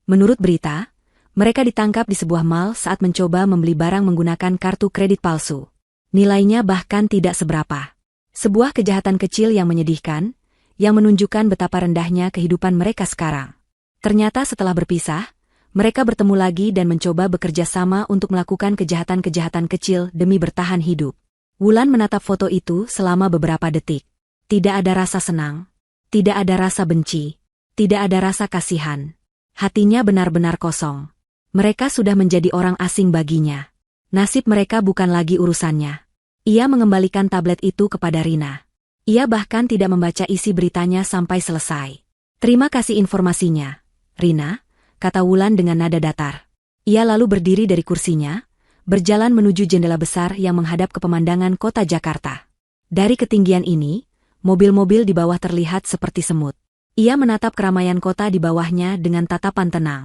S1: Menurut berita, mereka ditangkap di sebuah mall saat mencoba membeli barang menggunakan kartu kredit palsu. Nilainya bahkan tidak seberapa. Sebuah kejahatan kecil yang menyedihkan, yang menunjukkan betapa rendahnya kehidupan mereka sekarang. Ternyata setelah berpisah, mereka bertemu lagi dan mencoba bekerja sama untuk melakukan kejahatan-kejahatan kecil demi bertahan hidup. Wulan menatap foto itu selama beberapa detik. Tidak ada rasa senang, tidak ada rasa benci, tidak ada rasa kasihan. Hatinya benar-benar kosong. Mereka sudah menjadi orang asing baginya. Nasib mereka bukan lagi urusannya. Ia mengembalikan tablet itu kepada Rina. Ia bahkan tidak membaca isi beritanya sampai selesai. Terima kasih informasinya, Rina, kata Wulan dengan nada datar. Ia lalu berdiri dari kursinya, berjalan menuju jendela besar yang menghadap ke pemandangan kota Jakarta. Dari ketinggian ini, mobil-mobil di bawah terlihat seperti semut. Ia menatap keramaian kota di bawahnya dengan tatapan tenang.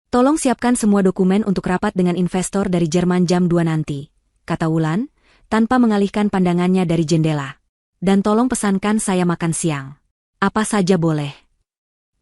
S1: Tolong siapkan semua dokumen untuk rapat dengan investor dari Jerman jam 2 nanti, kata Wulan, tanpa mengalihkan pandangannya dari jendela. Dan tolong pesankan saya makan siang. Apa saja boleh.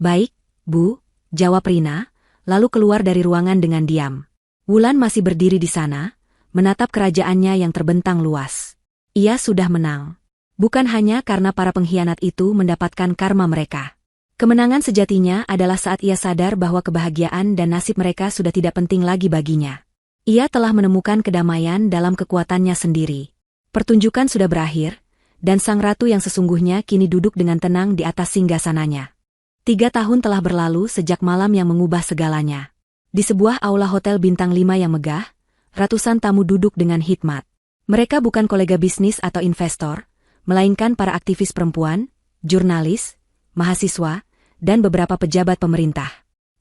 S1: Baik, Bu, jawab Rina, lalu keluar dari ruangan dengan diam. Wulan masih berdiri di sana, menatap kerajaannya yang terbentang luas. Ia sudah menang. Bukan hanya karena para pengkhianat itu mendapatkan karma mereka. Kemenangan sejatinya adalah saat ia sadar bahwa kebahagiaan dan nasib mereka sudah tidak penting lagi baginya. Ia telah menemukan kedamaian dalam kekuatannya sendiri. Pertunjukan sudah berakhir, dan sang ratu yang sesungguhnya kini duduk dengan tenang di atas singgasananya. 3 tahun telah berlalu sejak malam yang mengubah segalanya. Di sebuah aula hotel bintang 5 yang megah, ratusan tamu duduk dengan hikmat. Mereka bukan kolega bisnis atau investor, melainkan para aktivis perempuan, jurnalis, mahasiswa, dan beberapa pejabat pemerintah.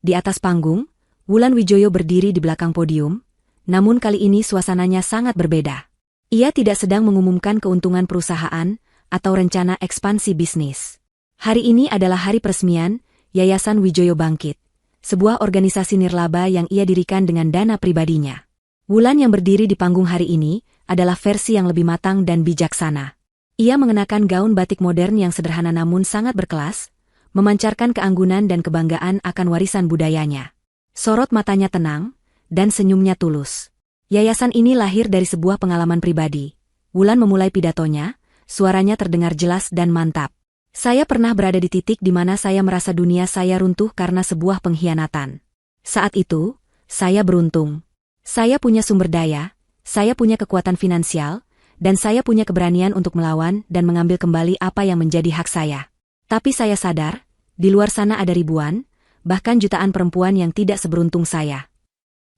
S1: Di atas panggung, Wulan Wijoyo berdiri di belakang podium, namun kali ini suasananya sangat berbeda. Ia tidak sedang mengumumkan keuntungan perusahaan atau rencana ekspansi bisnis. Hari ini adalah hari peresmian Yayasan Wijoyo Bangkit, sebuah organisasi nirlaba yang ia dirikan dengan dana pribadinya. Wulan yang berdiri di panggung hari ini adalah versi yang lebih matang dan bijaksana. Ia mengenakan gaun batik modern yang sederhana namun sangat berkelas, memancarkan keanggunan dan kebanggaan akan warisan budayanya. Sorot matanya tenang, dan senyumnya tulus. Yayasan ini lahir dari sebuah pengalaman pribadi. Wulan memulai pidatonya, suaranya terdengar jelas dan mantap. Saya pernah berada di titik di mana saya merasa dunia saya runtuh karena sebuah pengkhianatan. Saat itu, saya beruntung. Saya punya sumber daya, saya punya kekuatan finansial, dan saya punya keberanian untuk melawan dan mengambil kembali apa yang menjadi hak saya. Tapi saya sadar, di luar sana ada ribuan, bahkan jutaan perempuan yang tidak seberuntung saya.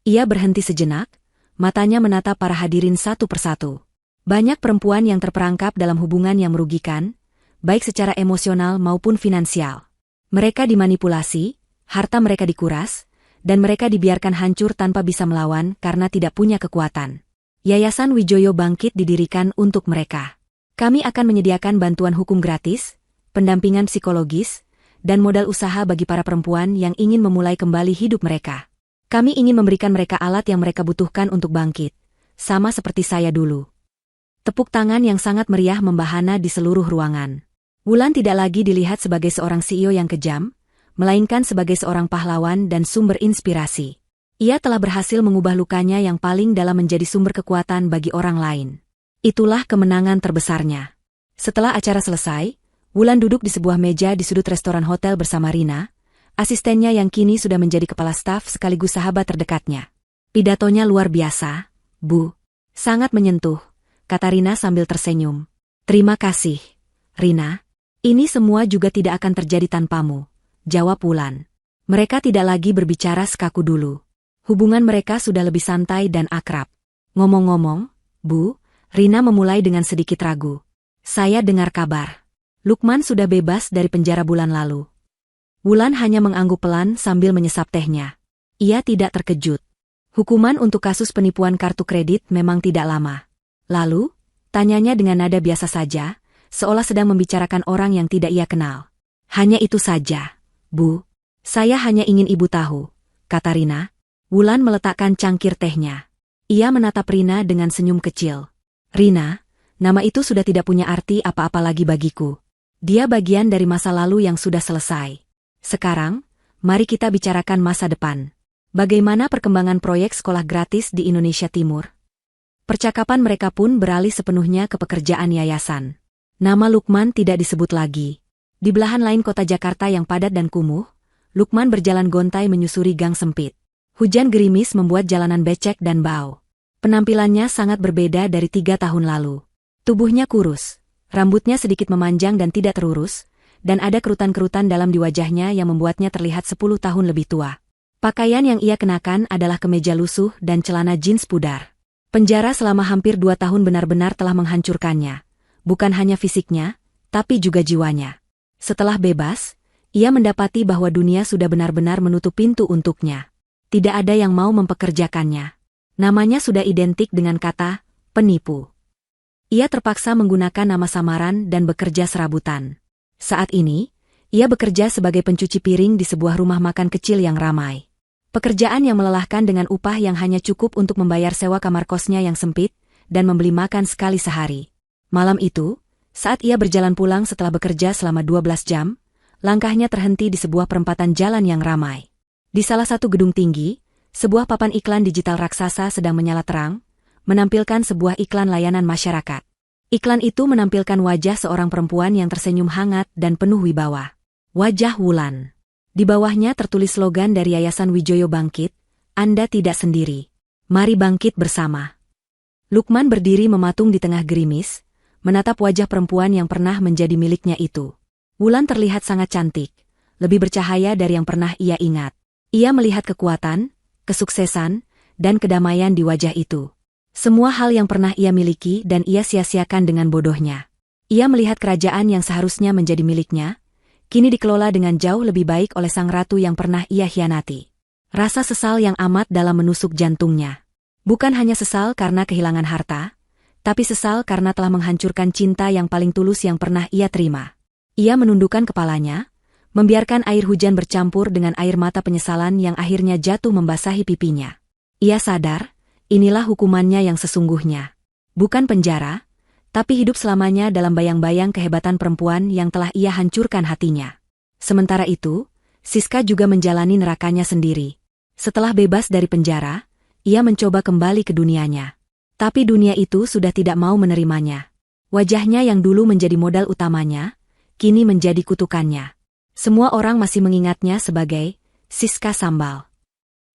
S1: Ia berhenti sejenak, matanya menatap para hadirin satu persatu. Banyak perempuan yang terperangkap dalam hubungan yang merugikan, baik secara emosional maupun finansial. Mereka dimanipulasi, harta mereka dikuras, dan mereka dibiarkan hancur tanpa bisa melawan karena tidak punya kekuatan. Yayasan Wijoyo Bangkit didirikan untuk mereka. Kami akan menyediakan bantuan hukum gratis, pendampingan psikologis, dan modal usaha bagi para perempuan yang ingin memulai kembali hidup mereka. Kami ingin memberikan mereka alat yang mereka butuhkan untuk bangkit, sama seperti saya dulu. Tepuk tangan yang sangat meriah membahana di seluruh ruangan. Wulan tidak lagi dilihat sebagai seorang CEO yang kejam, melainkan sebagai seorang pahlawan dan sumber inspirasi. Ia telah berhasil mengubah lukanya yang paling dalam menjadi sumber kekuatan bagi orang lain. Itulah kemenangan terbesarnya. Setelah acara selesai, Wulan duduk di sebuah meja di sudut restoran hotel bersama Rina, asistennya yang kini sudah menjadi kepala staf sekaligus sahabat terdekatnya. Pidatonya luar biasa, Bu. Sangat menyentuh, kata Rina sambil tersenyum. Terima kasih, Rina. Ini semua juga tidak akan terjadi tanpamu, jawab Wulan. Mereka tidak lagi berbicara sekaku dulu. Hubungan mereka sudah lebih santai dan akrab. Ngomong-ngomong, Bu, Rina memulai dengan sedikit ragu. Saya dengar kabar. Lukman sudah bebas dari penjara bulan lalu. Wulan hanya mengangguk pelan sambil menyesap tehnya. Ia tidak terkejut. Hukuman untuk kasus penipuan kartu kredit memang tidak lama. Lalu, tanyanya dengan nada biasa saja, seolah sedang membicarakan orang yang tidak ia kenal. Hanya itu saja, Bu. Saya hanya ingin Ibu tahu, kata Rina. Wulan meletakkan cangkir tehnya. Ia menatap Rina dengan senyum kecil. Rina, nama itu sudah tidak punya arti apa-apa lagi bagiku. Dia bagian dari masa lalu yang sudah selesai. Sekarang, mari kita bicarakan masa depan. Bagaimana perkembangan proyek sekolah gratis di Indonesia Timur? Percakapan mereka pun beralih sepenuhnya ke pekerjaan yayasan. Nama Lukman tidak disebut lagi. Di belahan lain kota Jakarta yang padat dan kumuh, Lukman berjalan gontai menyusuri gang sempit. Hujan gerimis membuat jalanan becek dan bau. Penampilannya sangat berbeda dari 3 tahun lalu. Tubuhnya kurus, rambutnya sedikit memanjang dan tidak terurus, dan ada kerutan-kerutan dalam di wajahnya yang membuatnya terlihat 10 tahun lebih tua. Pakaian yang ia kenakan adalah kemeja lusuh dan celana jeans pudar. Penjara selama hampir 2 tahun benar-benar telah menghancurkannya. Bukan hanya fisiknya, tapi juga jiwanya. Setelah bebas, ia mendapati bahwa dunia sudah benar-benar menutup pintu untuknya. Tidak ada yang mau mempekerjakannya. Namanya sudah identik dengan kata penipu. Ia terpaksa menggunakan nama samaran dan bekerja serabutan. Saat ini, ia bekerja sebagai pencuci piring di sebuah rumah makan kecil yang ramai. Pekerjaan yang melelahkan dengan upah yang hanya cukup untuk membayar sewa kamar kosnya yang sempit dan membeli makan sekali sehari. Malam itu, saat ia berjalan pulang setelah bekerja selama 12 jam, langkahnya terhenti di sebuah perempatan jalan yang ramai. Di salah satu gedung tinggi, sebuah papan iklan digital raksasa sedang menyala terang, menampilkan sebuah iklan layanan masyarakat. Iklan itu menampilkan wajah seorang perempuan yang tersenyum hangat dan penuh wibawa. Wajah Wulan. Di bawahnya tertulis slogan dari Yayasan Wijoyo Bangkit, Anda tidak sendiri. Mari bangkit bersama. Lukman berdiri mematung di tengah gerimis, menatap wajah perempuan yang pernah menjadi miliknya itu. Wulan terlihat sangat cantik, lebih bercahaya dari yang pernah ia ingat. Ia melihat kekuatan, kesuksesan, dan kedamaian di wajah itu. Semua hal yang pernah ia miliki dan ia sia-siakan dengan bodohnya. Ia melihat kerajaan yang seharusnya menjadi miliknya, kini dikelola dengan jauh lebih baik oleh sang ratu yang pernah ia hianati. Rasa sesal yang amat dalam menusuk jantungnya. Bukan hanya sesal karena kehilangan harta, tapi sesal karena telah menghancurkan cinta yang paling tulus yang pernah ia terima. Ia menundukkan kepalanya, membiarkan air hujan bercampur dengan air mata penyesalan yang akhirnya jatuh membasahi pipinya. Ia sadar, inilah hukumannya yang sesungguhnya. Bukan penjara, tapi hidup selamanya dalam bayang-bayang kehebatan perempuan yang telah ia hancurkan hatinya. Sementara itu, Siska juga menjalani nerakanya sendiri. Setelah bebas dari penjara, ia mencoba kembali ke dunianya. Tapi dunia itu sudah tidak mau menerimanya. Wajahnya yang dulu menjadi modal utamanya, kini menjadi kutukannya. Semua orang masih mengingatnya sebagai Siska Sambal.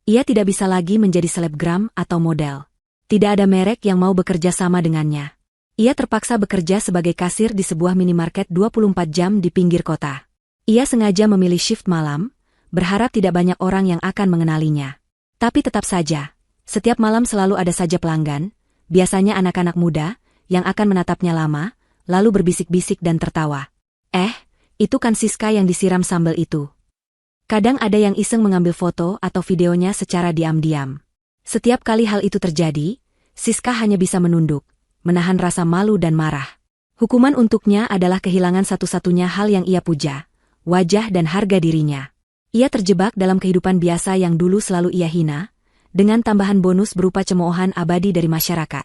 S1: Ia tidak bisa lagi menjadi selebgram atau model. Tidak ada merek yang mau bekerja sama dengannya. Ia terpaksa bekerja sebagai kasir di sebuah minimarket 24 jam di pinggir kota. Ia sengaja memilih shift malam, berharap tidak banyak orang yang akan mengenalinya. Tapi tetap saja, setiap malam selalu ada saja pelanggan, biasanya anak-anak muda, yang akan menatapnya lama, lalu berbisik-bisik dan tertawa. Itu kan Siska yang disiram sambal itu. Kadang ada yang iseng mengambil foto atau videonya secara diam-diam. Setiap kali hal itu terjadi, Siska hanya bisa menunduk, menahan rasa malu dan marah. Hukuman untuknya adalah kehilangan satu-satunya hal yang ia puja, wajah dan harga dirinya. Ia terjebak dalam kehidupan biasa yang dulu selalu ia hina, dengan tambahan bonus berupa cemoohan abadi dari masyarakat.